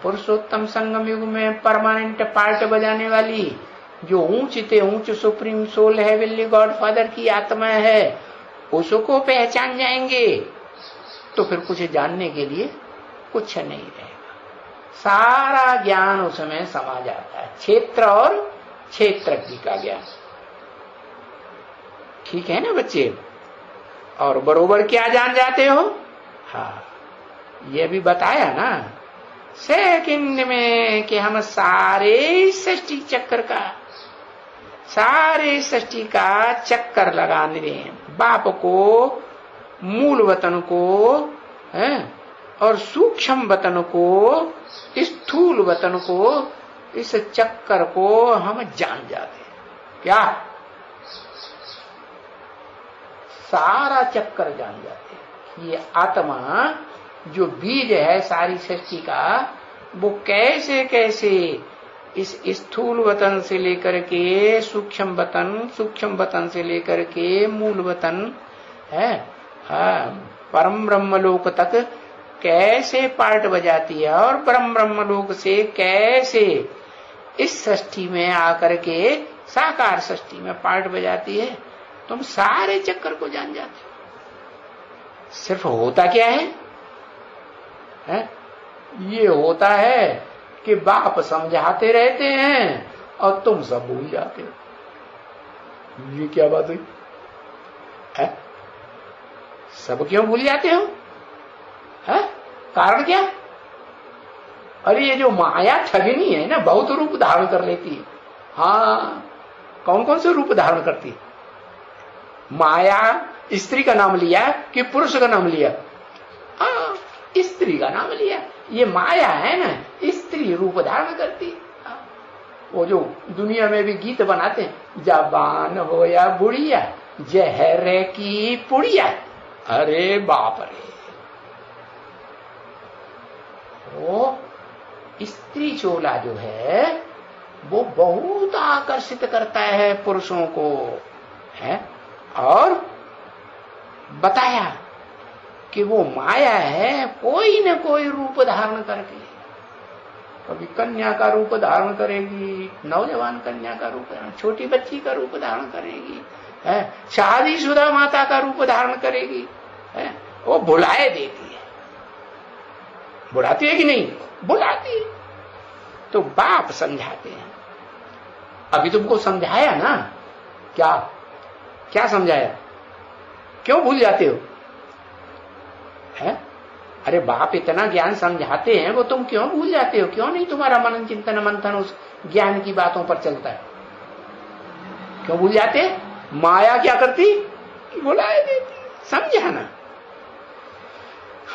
पुरुषोत्तम संगम युग में परमानेंट पार्ट बजाने वाली जो ऊंचते ऊंच सुप्रीम सोल है, विल्ली गॉड फादर की आत्मा है, उसको पहचान जाएंगे तो फिर कुछ जानने के लिए कुछ नहीं रहेगा, सारा ज्ञान उसमें समा जाता है, क्षेत्र और क्षेत्रज्ञ का ज्ञान। ठीक है ना बच्चे? और बरोबर क्या जान जाते हो? हाँ, ये भी बताया ना सेकंड में कि हम सारे सृष्टि चक्र का, सारे सृष्टि का चक्कर लगाने दें, बाप को, मूल वतन को और सूक्ष्म वतन को, स्थूल वतन को, इस चक्कर को हम जान जाते हैं। क्या सारा चक्कर जान जाते हैं। ये आत्मा जो बीज है सारी सृष्टि का, वो कैसे कैसे इस स्थूल वतन से लेकर के सूक्ष्म वतन से लेकर के मूल वतन है, परम ब्रह्म लोक तक कैसे पार्ट बजाती है, और परम ब्रह्म लोक से कैसे इस सृष्टि में आकर के साकार सृष्टि में पार्ट बजाती है, तुम सारे चक्कर को जान जाते हो। सिर्फ होता क्या है? ये होता है कि बाप समझाते रहते हैं और तुम सब भूल जाते हो। ये क्या बात हुई है? सब क्यों भूल जाते हो? है? कारण क्या? अरे ये जो माया ठगनी है ना, बहुत रूप धारण कर लेती है। हाँ, कौन कौन से रूप धारण करती है माया? स्त्री का नाम लिया कि पुरुष का नाम लिया? हाँ, स्त्री का नाम लिया। ये माया है ना, स्त्री रूप धारण करती है। वो जो दुनिया में भी गीत बनाते हैं, जवान हो या बुढ़िया, जहर की पुड़िया। अरे बाप रे, वो स्त्री चोला जो है वो बहुत आकर्षित करता है पुरुषों को, है। और बताया कि वो माया है, कोई न कोई रूप धारण करके, कभी कन्या का रूप धारण करेगी, नौजवान कन्या का रूप, छोटी बच्ची का रूप धारण करेगी, है, शादीशुदा माता का रूप धारण करेगी, है, वो भुलाए देती है। बुलाती है कि नहीं? बुलाती है। तो बाप समझाते हैं। अभी तुमको समझाया ना, क्या क्या समझाया? क्यों भूल जाते हो? है? अरे बाप इतना ज्ञान समझाते हैं, वो तुम क्यों भूल जाते हो? क्यों नहीं तुम्हारा मनन चिंतन मंथन उस ज्ञान की बातों पर चलता है? क्यों भूल जाते? माया क्या करती? बुलाए देती। समझाना,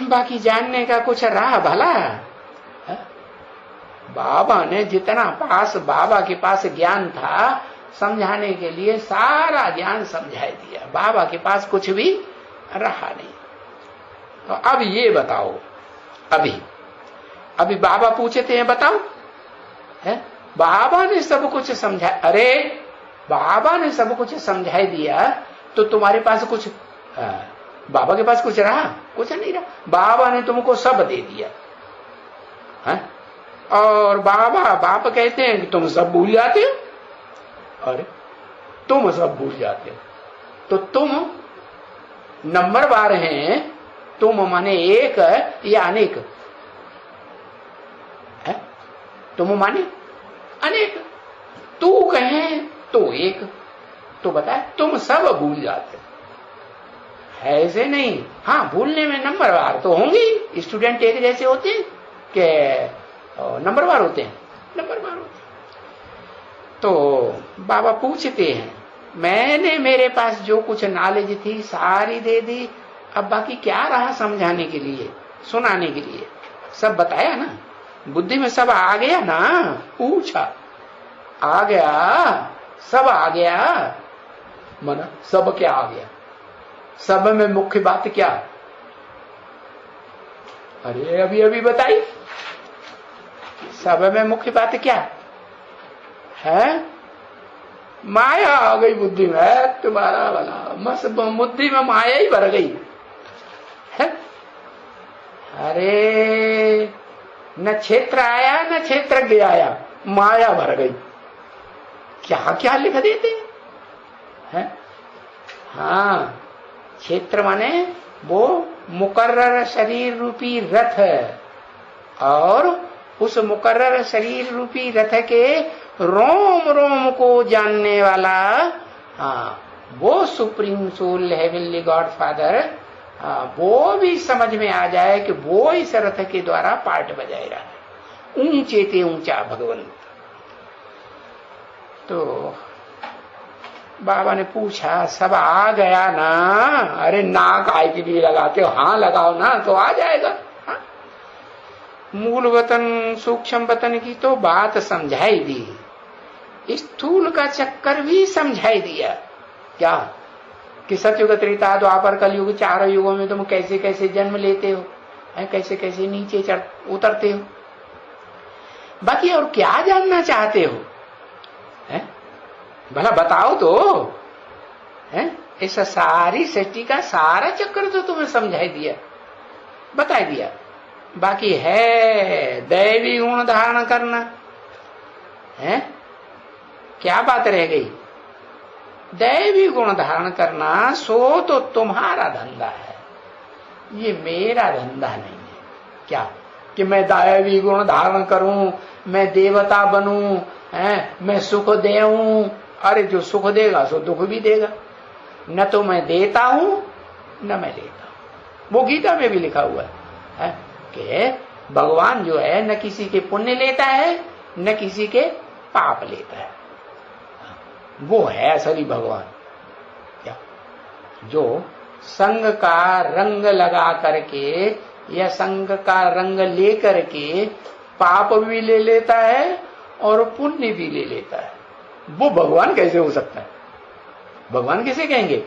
बाकी जानने का कुछ रहा भला? है? बाबा ने जितना बाबा के पास ज्ञान था समझाने के लिए, सारा ज्ञान समझा दिया। बाबा के पास कुछ भी रहा नहीं। तो अब ये बताओ, अभी बाबा पूछते हैं, बताओ, है? बाबा ने सब कुछ समझा। अरे बाबा ने सब कुछ समझा दिया तो तुम्हारे पास कुछ, बाबा के पास कुछ रहा? कुछ नहीं रहा। बाबा ने तुमको सब दे दिया, है? और बाप कहते हैं कि तुम सब भूल जाते हो। अरे तुम सब भूल जाते हो तो तुम नंबर बार हैं। तुम माने एक या अनेक? है? तुम माने अनेक। तू कहे तो एक। तो बताए तुम सब भूल जाते हो। ऐसे नहीं। हाँ, भूलने में नंबर बार तो होंगे। स्टूडेंट एक जैसे होते हैं कि नंबर बार होते हैं? नंबर बार होते हैं। तो बाबा पूछते हैं, मैंने मेरे पास जो कुछ नॉलेज थी सारी दे दी, अब बाकी क्या रहा समझाने के लिए, सुनाने के लिए? सब बताया ना, बुद्धि में सब आ गया ना? पूछा, आ गया? सब आ गया? मना सब क्या आ गया? सब में मुख्य बात क्या? अरे अभी बताई। सब में मुख्य बात क्या है? माया आ गई बुद्धि में। तुम्हारा वाला मस बुद्धि में माया ही भर गई है। अरे न क्षेत्र आया न क्षेत्रज्ञ आया, माया भर गई। क्या क्या लिख देते हैं? हाँ, क्षेत्र माने वो मुकर्रर शरीर रूपी रथ है, और उस मुकर्रर शरीर रूपी रथ के रोम रोम को जानने वाला, हाँ, वो supreme soul heavenly God father, वो भी समझ में आ जाए कि वो इस रथ के द्वारा पार्ट बजाए रहा है। ऊंचे ते ऊंचा भगवंत। तो बाबा ने पूछा, सब आ गया ना? अरे नाक आय के लिए लगाते हो? हाँ लगाओ ना, तो आ जाएगा। मूल वतन सूक्ष्म वतन की तो बात समझाई दी, स्थूल का चक्कर भी समझाई दिया। क्या? कि सतयुग, त्रेता, द्वापर, कलयुग, चारों युगों में तुम कैसे कैसे जन्म लेते हो, कैसे कैसे नीचे उतरते हो। बाकी और क्या जानना चाहते हो, है? भला बताओ तो, है? इस सारी सृष्टि का सारा चक्र तो तुम्हें समझाई दिया, बता दिया। बाकी है दैवी गुण धारण करना, है? क्या बात रह गई? दैवी गुण धारण करना सो तो तुम्हारा धंधा है, ये मेरा धंधा नहीं है। क्या कि मैं दैवी गुण धारण करूं, मैं देवता बनूं, मैं सुख देऊं? अरे जो सुख देगा सो दुख भी देगा। न तो मैं देता हूं न मैं लेता हूं। वो गीता में भी लिखा हुआ है कि भगवान जो है न किसी के पुण्य लेता है न किसी के पाप लेता है। वो है असली भगवान। क्या जो संग का रंग लगा करके या संग का रंग ले करके पाप भी ले लेता है और पुण्य भी ले लेता है, वो भगवान कैसे हो सकता है? भगवान किसे कहेंगे?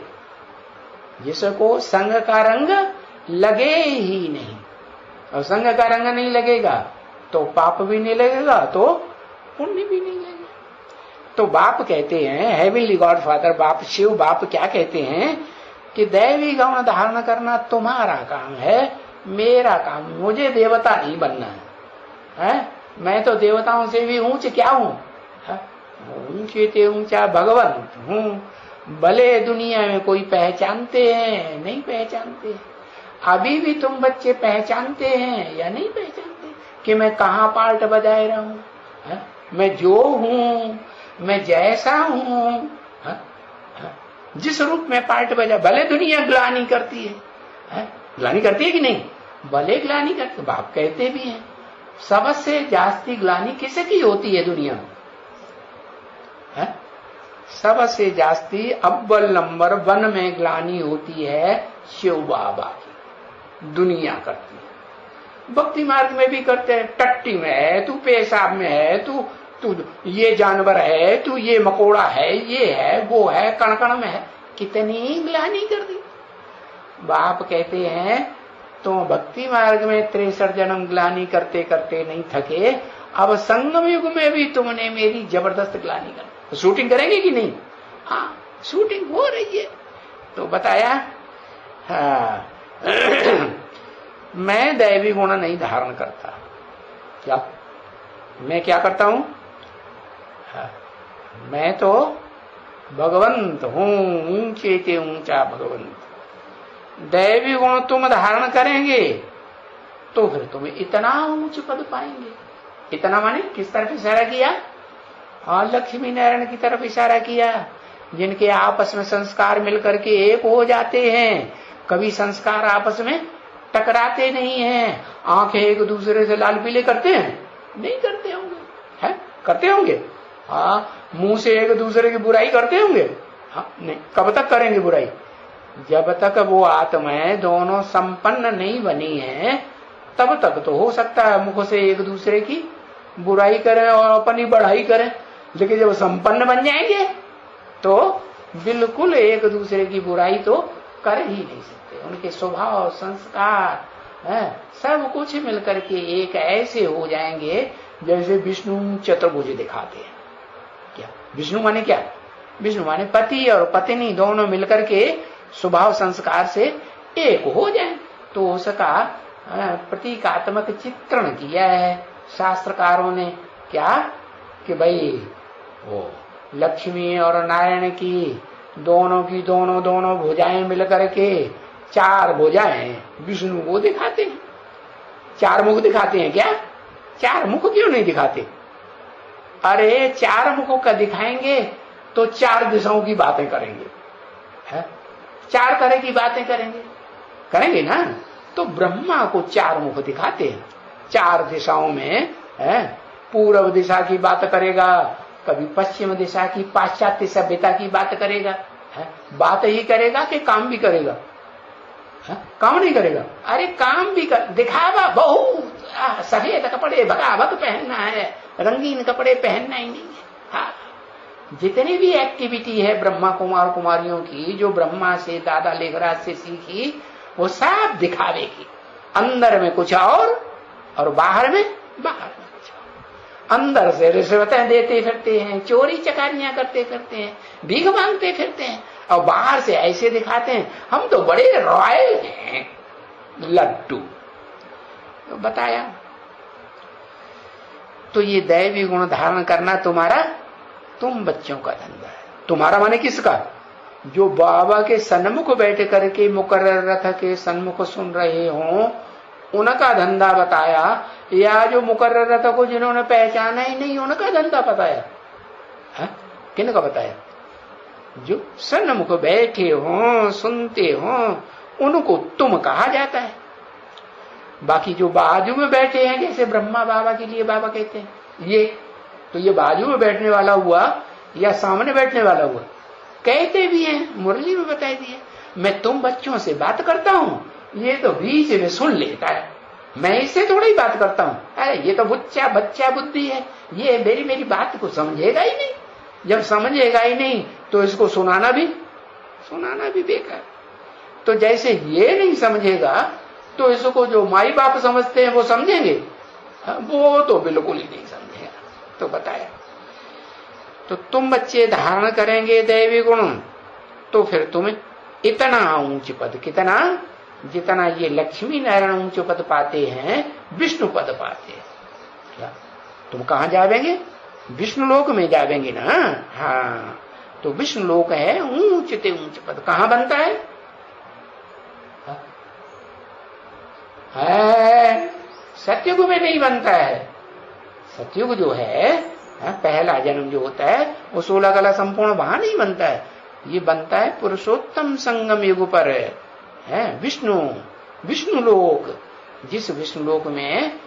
जिसको संग का रंग लगे ही नहीं। और संग का रंग नहीं लगेगा तो पाप भी नहीं लगेगा तो पुण्य भी नहीं लगेगा। तो बाप कहते हैं, हेवनली गॉड फादर बाप शिव बाप क्या कहते हैं कि दैवी गुण धारण करना तुम्हारा काम है, मेरा काम, मुझे देवता नहीं बनना है? मैं तो देवताओं से भी ऊंच क्या हूं? ऊंचे ते ऊंचा भगवंत हूं। भले दुनिया में कोई पहचानते हैं नहीं पहचानते, अभी भी तुम बच्चे पहचानते हैं या नहीं पहचानते कि मैं कहाँ पार्ट बजाए रहा हूं? मैं जो हूं, मैं जैसा हूं, जिस रूप में पार्ट बजा, भले दुनिया ग्लानि करती है, ग्लानि करती है कि नहीं? भले ग्लानि करती, बाप कहते भी हैं सबसे जास्ती ग्लानि किसकी होती है दुनिया में? सबसे जास्ती अव्वल नंबर 1 में ग्लानि होती है शिव बाबा की, दुनिया करती है। भक्ति मार्ग में भी करते हैं, टट्टी में है तू, पेशाब में है तू, ये जानवर है तू, ये मकोड़ा है, ये है वो है, कण कण में है, कितनी ग्लानि कर दी। बाप कहते हैं तो भक्ति मार्ग में 63 जन्म ग्लानि करते करते नहीं थके, अब संगम युग में भी तुमने मेरी जबरदस्त ग्लानि कर। तो शूटिंग करेंगे कि नहीं? हाँ, शूटिंग हो रही है। तो बताया हाँ मैं दैवी गुण नहीं धारण करता। क्या मैं क्या करता हूं? हाँ, मैं तो भगवंत हूं, ऊंचे ते ऊंचा भगवंत। दैवी गुण तुम धारण करेंगे तो फिर तुम इतना ऊंच पद पाएंगे। इतना माने किस तरफ इशारा किया? हाँ, लक्ष्मी नारायण की तरफ इशारा किया, जिनके आपस में संस्कार मिलकर के एक हो जाते हैं। कभी संस्कार आपस में टकराते नहीं हैं। आंखें एक दूसरे से लाल पीले करते हैं? नहीं करते होंगे, है? करते होंगे? हाँ, मुंह से एक दूसरे की बुराई करते होंगे? हाँ, नहीं। कब तक करेंगे बुराई? जब तक वो आत्माएं दोनों संपन्न नहीं बनी है तब तक तो हो सकता है मुख से एक दूसरे की बुराई करें और अपनी बढ़ाई करें, लेकिन जब संपन्न बन जाएंगे तो बिल्कुल एक दूसरे की बुराई तो कर ही नहीं सकते। उनके स्वभाव, संस्कार, सब कुछ मिलकर के एक ऐसे हो जाएंगे जैसे विष्णु चतुर्भुज दिखाते हैं। क्या विष्णु माने क्या? विष्णु माने पति और पत्नी दोनों मिलकर के स्वभाव संस्कार से एक हो जाए। तो उसका प्रतीकात्मक चित्रण किया है शास्त्रकारों ने। क्या कि भाई वो लक्ष्मी और नारायण की दोनों भुजाएं मिलकर के 4 भुजाएं विष्णु को दिखाते हैं। 4 मुख दिखाते हैं क्या? 4 मुख क्यों नहीं दिखाते? अरे 4 मुखों का दिखाएंगे तो 4 दिशाओं की बातें करेंगे, है? 4 तरह की बातें करेंगे ना। तो ब्रह्मा को 4 मुख दिखाते हैं, 4 दिशाओं में, है? पूर्व दिशा की बात करेगा, कभी पश्चिम दिशा की, पाश्चात्य सभ्यता की बात करेगा, है? बात ही करेगा कि काम भी करेगा? है? काम नहीं करेगा? अरे काम भी कर, दिखावा बहुत, सफेद कपड़े भगाभग पहनना है, रंगीन कपड़े पहनना ही नहीं है। हाँ, जितनी भी एक्टिविटी है ब्रह्मा कुमार कुमारियों की, जो ब्रह्मा से दादा लेखराज से सीखी, वो सब दिखावे की। अंदर में कुछ और बाहर में कुछ और। अंदर से रिश्वतें देते फिरते हैं, चोरी चकारियां करते फिरते हैं, भीख मांगते फिरते हैं, और बाहर से ऐसे दिखाते हैं हम तो बड़े रॉयल हैं, लड्डू। तो बताया, तो ये दैवी गुण धारण करना तुम्हारा, तुम बच्चों का धंधा है। तुम्हारा माने किसका? जो बाबा के सन्मुख बैठ करके मुकर्रर रथ के सन्मुख सुन रहे हो, उनका धंधा बताया, या जो मुकर्रर रथ को जिन्होंने पहचाना ही नहीं उनका धंधा बताया? किन का बताया? जो सन्मुख बैठे हो, सुनते हो, उनको तुम कहा जाता है। बाकी जो बाजू में बैठे हैं, जैसे ब्रह्मा बाबा के लिए बाबा कहते हैं, ये बाजू में बैठने वाला हुआ या सामने बैठने वाला हुआ? कहते भी हैं, मुरली में बताई दिए, मैं तुम बच्चों से बात करता हूं, ये तो बीच में सुन लेता है, मैं इससे थोड़ी बात करता हूं। अरे ये तो बच्चा बुद्धि है, ये मेरी बात को समझेगा ही नहीं। जब समझेगा ही नहीं तो इसको सुनाना भी बेकार। तो जैसे ये नहीं समझेगा तो इसको जो माई बाप समझते हैं वो समझेंगे? वो तो बिल्कुल ही नहीं समझेगा। तो बताया, तो तुम बच्चे धारण करेंगे दैवी गुण, तो फिर तुम्हें इतना ऊंच पद, कितना, जितना ये लक्ष्मी नारायण ऊंच पद पाते हैं, विष्णु पद पाते हैं। क्या तुम कहां जावेंगे? विष्णु लोक में जावेंगे ना। हाँ, तो विष्णु लोक है ऊंचते ऊंच पद। कहां बनता है? सतयुग में नहीं बनता है। सतयुग जो है, पहला जन्म जो होता है, वो 16 कला संपूर्ण वहां नहीं बनता है। ये बनता है पुरुषोत्तम संगम युग पर है, विष्णु लोक। जिस विष्णु लोक में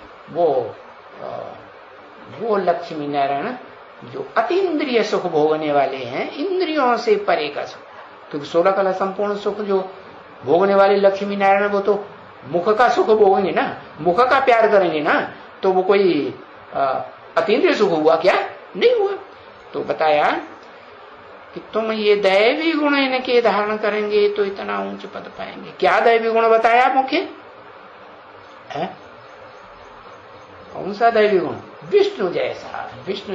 वो लक्ष्मी नारायण जो अतीन्द्रिय सुख भोगने वाले हैं, इंद्रियों से परे का सुख। क्योंकि 16 कला संपूर्ण सुख जो भोगने वाले लक्ष्मी नारायण, वो तो मुख का सुख भोगेंगे ना, मुख का प्यार करेंगे ना, तो वो कोई अतीन्द्रिय सुख हुआ क्या? नहीं हुआ। तो बताया कि तुम ये दैवी गुण इनके धारण करेंगे तो इतना ऊंच पद पाएंगे। क्या दैवी गुण बताया मुख्य? कौन सा दैवी गुण? विष्णु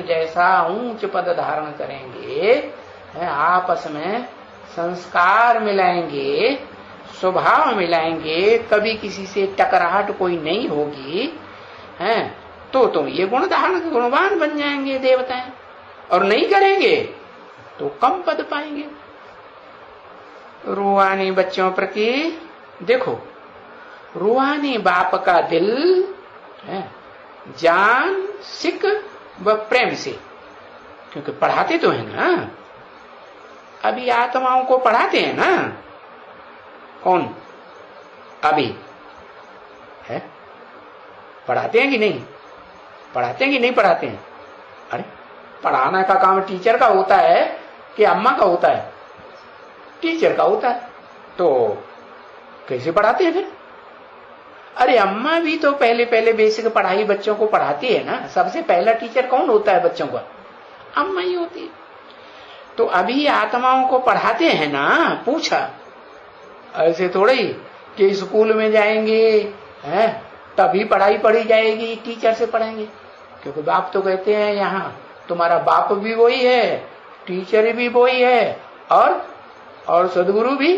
जैसा ऊंच पद धारण करेंगे, आपस में संस्कार मिलाएंगे, स्वभाव मिलाएंगे, कभी किसी से टकराहट कोई नहीं होगी, तो तुम ये गुण धारण गुणवान बन जाएंगे देवताएं। और नहीं करेंगे तो कम पद पाएंगे। रूहानी बच्चों प्रति देखो, रूहानी बाप का दिल जान सिक व प्रेम से, क्योंकि पढ़ाते तो है ना, अभी आत्माओं को पढ़ाते हैं ना। कौन? अभी है, पढ़ाते हैं कि नहीं? पढ़ाते हैं कि नहीं पढ़ाते हैं? अरे पढ़ाना का काम टीचर का होता है कि अम्मा का होता है? टीचर का होता है। तो कैसे पढ़ाते हैं फिर? अरे अम्मा भी तो पहले बेसिक पढ़ाई बच्चों को पढ़ाती है ना। सबसे पहला टीचर कौन होता है बच्चों का? अम्मा ही होती है। तो अभी आत्माओं को पढ़ाते हैं ना। पूछा ऐसे थोड़ी कि स्कूल में जाएंगे हैं तभी पढ़ाई पढ़ी जाएगी, टीचर से पढ़ेंगे। क्योंकि बाप तो कहते हैं यहाँ तुम्हारा बाप भी वही है, टीचर भी वही है, और सदगुरु भी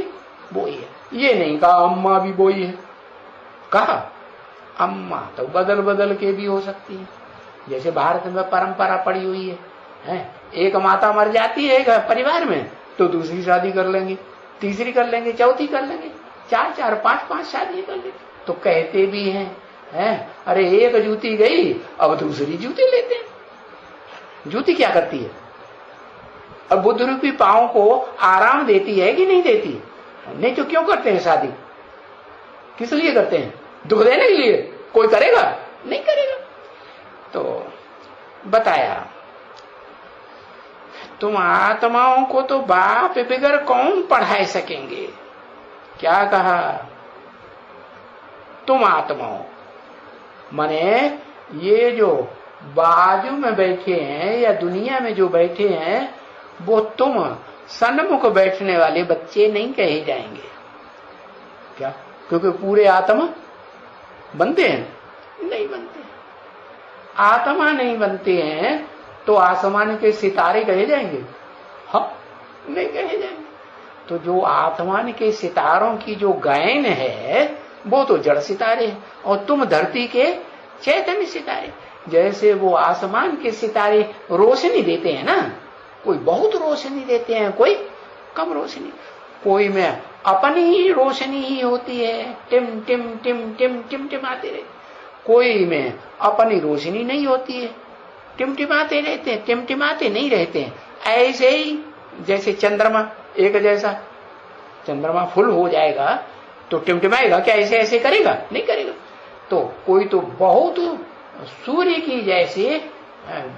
वही है। ये नहीं कहा अम्मा भी वही है, कहा अम्मा तो बदल बदल के भी हो सकती है। जैसे भारत में परंपरा पड़ी हुई है, एक माता मर जाती है एक परिवार में तो दूसरी शादी कर लेंगे, तीसरी कर लेंगे, चौथी कर लेंगे, 4-4, 5-5 शादी कर लेंगे। तो कहते भी हैं अरे एक जूती गई अब दूसरी जूती लेते हैं। जूती क्या करती है? अब बुद्ध रूपी पांव को आराम देती है कि नहीं देती? नहीं तो क्यों करते हैं शादी? किस लिए करते हैं? दुख देने के लिए? कोई करेगा? नहीं करेगा। तो बताया तुम आत्माओं को तो बाप बिगर कौन पढ़ा सकेंगे। क्या कहा? तुम आत्माओं माने ये जो बाजू में बैठे हैं या दुनिया में जो बैठे हैं वो तुम सन्मुख बैठने वाले बच्चे नहीं कहे जाएंगे। क्या? क्योंकि पूरे आत्मा बनते हैं? नहीं बनते। आत्मा नहीं बनते हैं तो आसमान के सितारे कहे जाएंगे? हाँ, नहीं कहे जाएंगे। तो जो आसमान के सितारों की जो गायन है वो तो जड़ सितारे हैं, और तुम धरती के चैतन्य सितारे। जैसे वो आसमान के सितारे रोशनी देते हैं ना, कोई बहुत रोशनी देते हैं, कोई कम रोशनी, कोई में अपनी ही रोशनी ही होती है, टिम टिम टिम टिम टिम टिमाते रहते, कोई में अपनी रोशनी नहीं होती है, टिमटिमाते रहते हैं, टिमटिमाते नहीं रहते हैं। ऐसे ही जैसे चंद्रमा एक जैसा, चंद्रमा फुल हो जाएगा तो टिमटिमाएगा क्या? ऐसे ऐसे करेगा? नहीं करेगा। तो कोई तो बहुत सूर्य की जैसे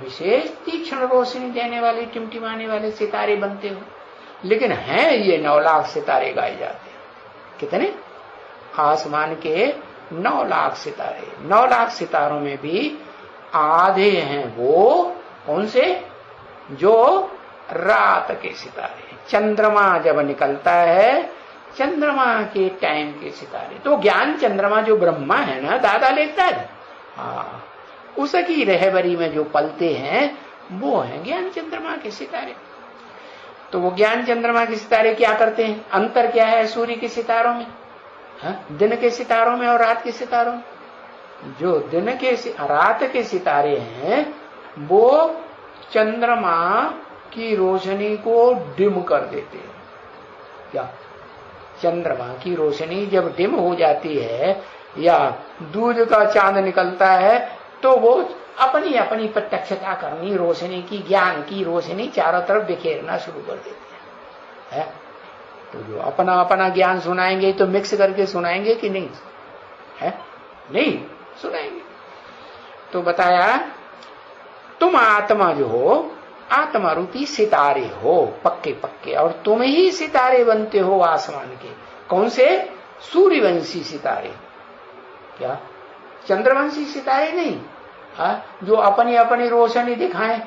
विशेष तीक्ष्ण रोशनी देने वाले टिमटिमाने वाले सितारे बनते हो, लेकिन हैं ये 9 लाख सितारे गाए जाते हैं। कितने? आसमान के 9 लाख सितारे। 9 लाख सितारों में भी आधे हैं वो कौन से? जो रात के सितारे। चंद्रमा जब निकलता है, चंद्रमा के टाइम के सितारे। तो ज्ञान चंद्रमा जो ब्रह्मा है ना, दादा लेता है, हाँ, उसकी रहबरी में जो पलते हैं वो है ज्ञान चंद्रमा के सितारे। तो वो ज्ञान चंद्रमा के सितारे क्या करते हैं? अंतर क्या है सूर्य के सितारों में, दिन के सितारों में और रात के सितारों में? जो दिन के रात के सितारे हैं वो चंद्रमा की रोशनी को डिम कर देते हैं। क्या? चंद्रमा की रोशनी जब डिम हो जाती है या दूध का चांद निकलता है तो वो अपनी अपनी प्रत्यक्षता करनी रोशनी की, ज्ञान की रोशनी चारों तरफ बिखेरना शुरू कर देते हैं। तो जो अपना अपना ज्ञान सुनाएंगे तो मिक्स करके सुनाएंगे कि नहीं है? नहीं सुनाएंगे। तो बताया तुम आत्मा जो हो, आत्मा रूपी सितारे हो पक्के पक्के, और तुम ही सितारे बनते हो आसमान के। कौन से? सूर्यवंशी सितारे। क्या? चंद्रवंशी सितारे नहीं, जो अपनी अपनी रोशनी दिखाएं,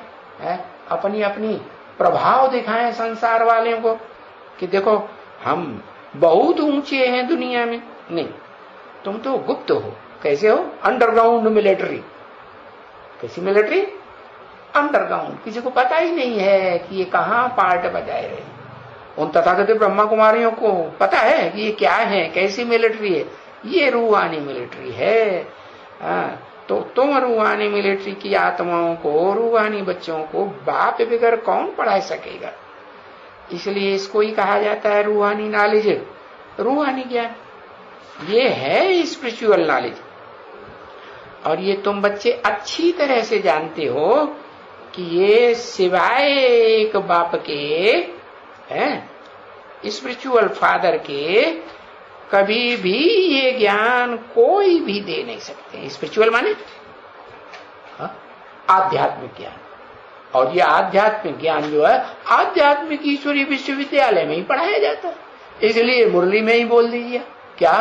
अपनी अपनी प्रभाव दिखाएं संसार वाले को कि देखो हम बहुत ऊंचे हैं दुनिया में। नहीं, तुम तो गुप्त हो। कैसे हो? Underground military. कैसी मिलिट्री? अंडरग्राउंड, किसी को पता ही नहीं है कि ये कहां पार्ट बजाए रहे। उन तथाकथित ब्रह्मा कुमारियों को पता है कि ये क्या है, कैसी मिलिट्री है। ये रूहानी मिलिट्री है। तो तुम रूहानी मिलिट्री की आत्माओं को, रूहानी बच्चों को बाप बगैर कौन पढ़ा सकेगा? इसलिए इसको ही कहा जाता है रूहानी नॉलेज, रूहानी ज्ञान। ये है स्पिरिचुअल नॉलेज। और ये तुम बच्चे अच्छी तरह से जानते हो कि ये सिवाय एक बाप के, स्पिरिचुअल फादर के, कभी भी ये ज्ञान कोई भी दे नहीं सकते। स्पिरिचुअल माने आध्यात्मिक ज्ञान। और ये आध्यात्मिक ज्ञान जो है आध्यात्मिक ईश्वरीय विश्वविद्यालय में ही पढ़ाया जाता है। इसलिए मुरली में ही बोल दीजिए, क्या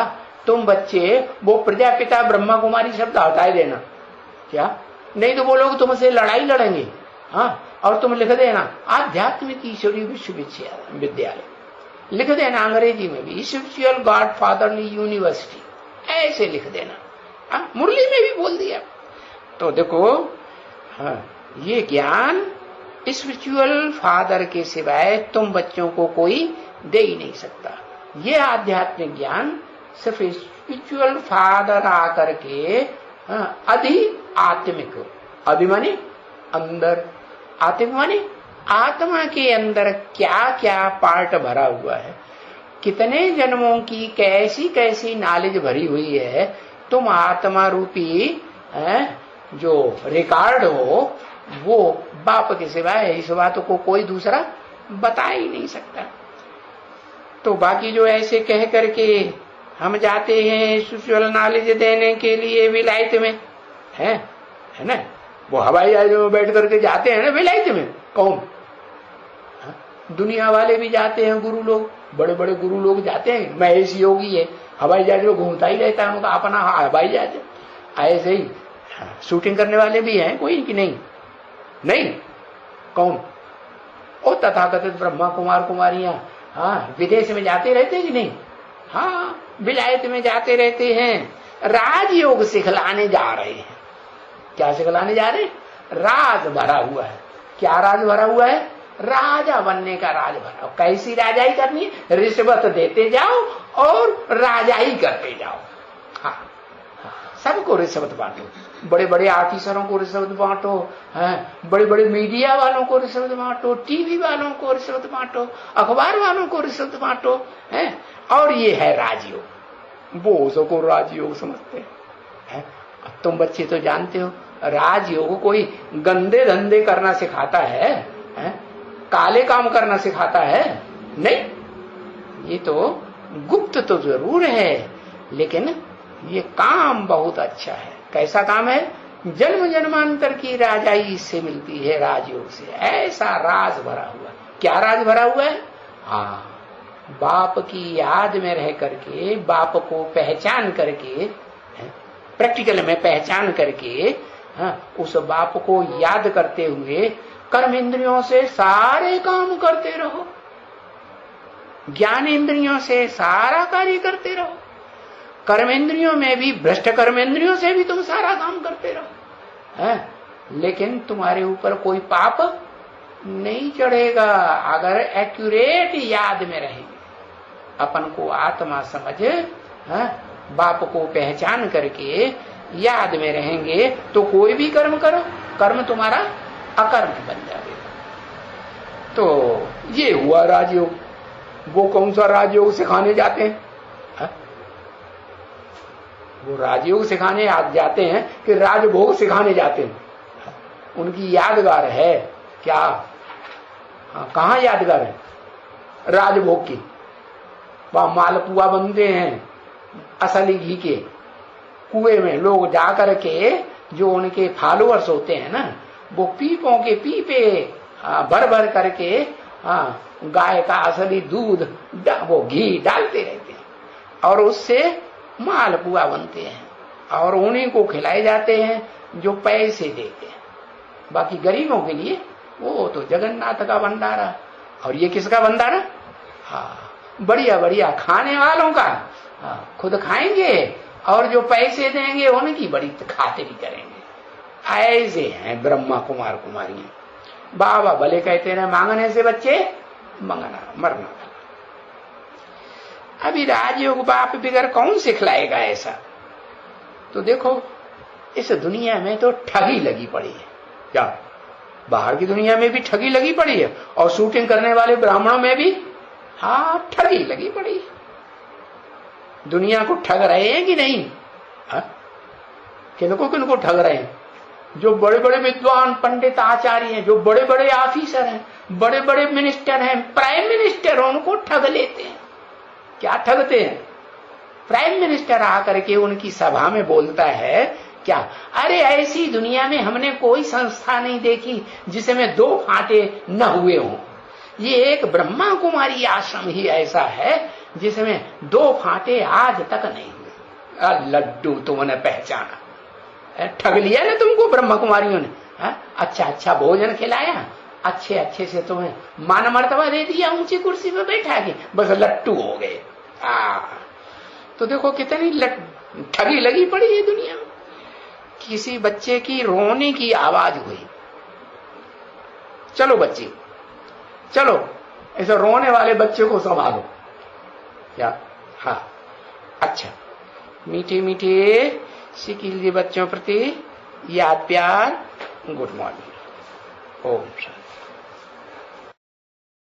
तुम बच्चे वो प्रजापिता ब्रह्मा कुमारी शब्द हटाए देना। क्या? नहीं तो वो लोग तुमसे लड़ाई लड़ेंगे। और तुम लिख देना आध्यात्मिक ईश्वरीय विश्वविद्यालय, लिख देना अंग्रेजी में भी स्पिरिचुअल गॉड फादरली यूनिवर्सिटी, ऐसे लिख देना। मुरली में भी बोल दिया। तो देखो, ये ज्ञान स्पिरिचुअल फादर के सिवाय तुम बच्चों को कोई दे ही नहीं सकता। ये आध्यात्मिक ज्ञान सिर्फ स्पिरिचुअल फादर आकर के अधि आत्मिक, अधि माने अंदर, आत्मिक माने आत्मा के अंदर क्या क्या पार्ट भरा हुआ है, कितने जन्मों की कैसी कैसी नॉलेज भरी हुई है। तुम आत्मा रूपी जो रिकॉर्ड हो वो बाप के सिवाय इस बात को कोई दूसरा बता ही नहीं सकता। तो बाकी जो ऐसे कह करके हम जाते हैं स्पिरिचुअल नॉलेज देने के लिए विलायत में, है ना, वो हवाई जहाज में बैठ करके जाते हैं ना विलायत में। कौन? दुनिया वाले भी जाते हैं, गुरु लोग, बड़े बड़े गुरु लोग जाते हैं। महेश योगी है, हवाई जहाज में घूमता ही रहता है, उनका अपना हवाई जहाज। ऐसे ही शूटिंग करने वाले भी हैं कोई कि नहीं? नहीं। कौन? ओ तथाकथित ब्रह्मा कुमार कुमारियां हाँ विदेश में जाते रहते कि नहीं? हाँ विलायत में जाते रहते हैं, राजयोग सिखलाने जा रहे हैं। क्या सिखलाने जा रहे हैं? राज भरा हुआ है। क्या राज भरा हुआ है? राजा बनने का राज भरा। कैसी राजाई करनी है? रिश्वत देते जाओ और राजाई करते जाओ। हाँ, हाँ सबको रिश्वत बांटो, बड़े बड़े ऑफिसरों को रिश्वत बांटो, बड़े बड़े मीडिया वालों को रिश्वत बांटो, टीवी वालों को रिश्वत बांटो, अखबार वालों को रिश्वत बांटो, है और ये है राजयोग। वो उसको राजयोग समझते हैं। तुम बच्चे तो जानते हो राजयोग कोई गंदे धंधे करना सिखाता है, काले काम करना सिखाता है? नहीं, ये तो गुप्त तो जरूर है, लेकिन ये काम बहुत अच्छा है। कैसा काम है? जन्म जन्मांतर की राजाई इससे मिलती है, राजयोग से। ऐसा राज भरा हुआ। क्या राज भरा हुआ है? हाँ, बाप की याद में रह करके, बाप को पहचान करके, प्रैक्टिकल में पहचान करके, उस बाप को याद करते हुए कर्म इंद्रियों से सारे काम करते रहो, ज्ञान इंद्रियों से सारा कार्य करते रहो, कर्म इंद्रियों में भी, भ्रष्ट कर्म इंद्रियों से भी तुम सारा काम करते रहो, लेकिन तुम्हारे ऊपर कोई पाप नहीं चढ़ेगा अगर एक्यूरेट याद में रहेंगे। अपन को आत्मा समझ, बाप को पहचान करके याद में रहेंगे तो कोई भी कर्म करो, कर्म तुम्हारा अकर्म बन जाएगा। तो ये हुआ राजयोग। वो कौन सा राजयोग सिखाने जाते हैं? वो राजयोग सिखाने जाते हैं कि राजभोग सिखाने जाते हैं। उनकी यादगार है क्या? कहाँ यादगार है? राजभोग की। वहां मालपुआ बनते हैं असली घी के। कुएं में लोग जाकर के, जो उनके फॉलोअर्स होते हैं ना, वो पीपों के पीपे भर भर करके गाय का असली दूध, वो घी डालते रहते हैं और उससे मालपुआ बनते हैं और उन्हीं को खिलाए जाते हैं जो पैसे देते हैं। बाकी गरीबों के लिए वो तो जगन्नाथ का भंडारा। और ये किसका भंडारा? बढ़िया बढ़िया खाने वालों का। खुद खाएंगे और जो पैसे देंगे उनकी बड़ी खातिरी करेंगे। ऐसे हैं ब्रह्मा कुमार कुमारियां। बाबा भले कहते रहे मांगने से बच्चे मंगना मरना। अभी राजयोग बाप बिगर कौन सिखलाएगा ऐसा? तो देखो इस दुनिया में तो ठगी लगी पड़ी है। क्या बाहर की दुनिया में भी ठगी लगी पड़ी है और शूटिंग करने वाले ब्राह्मणों में भी ठगी लगी पड़ी है। दुनिया को ठग रहे हैं कि नहीं? किनको ठग रहे हैं? जो बड़े बड़े विद्वान पंडित आचार्य हैं, जो बड़े बड़े ऑफिसर हैं, बड़े बड़े मिनिस्टर हैं, प्राइम मिनिस्टर, उनको ठग लेते हैं। क्या ठगते हैं? प्राइम मिनिस्टर आकर के उनकी सभा में बोलता है क्या, अरे ऐसी दुनिया में हमने कोई संस्था नहीं देखी जिसमें 2 फाटे न हुए हों। ये एक ब्रह्मा कुमारी आश्रम ही ऐसा है जिसमें 2 फाटे आज तक नहीं हुए। लड्डू तुमने पहचाना, ठग लिया ना तुमको ब्रह्मा कुमारियों ने। अच्छा अच्छा भोजन खिलाया, अच्छे अच्छे से तुम्हें मान मर्तबा दे दिया, ऊंची कुर्सी पे बैठा के, बस लट्टू हो गए। तो देखो कितनी ठगी लगी पड़ी है दुनिया में। किसी बच्चे की रोने की आवाज हुई, चलो बच्चे चलो, ऐसे रोने वाले बच्चे को संभालो। क्या? अच्छा, मीठे मीठे सी कीजिए बच्चों प्रति याद प्यार। Good morning. ओम शांति।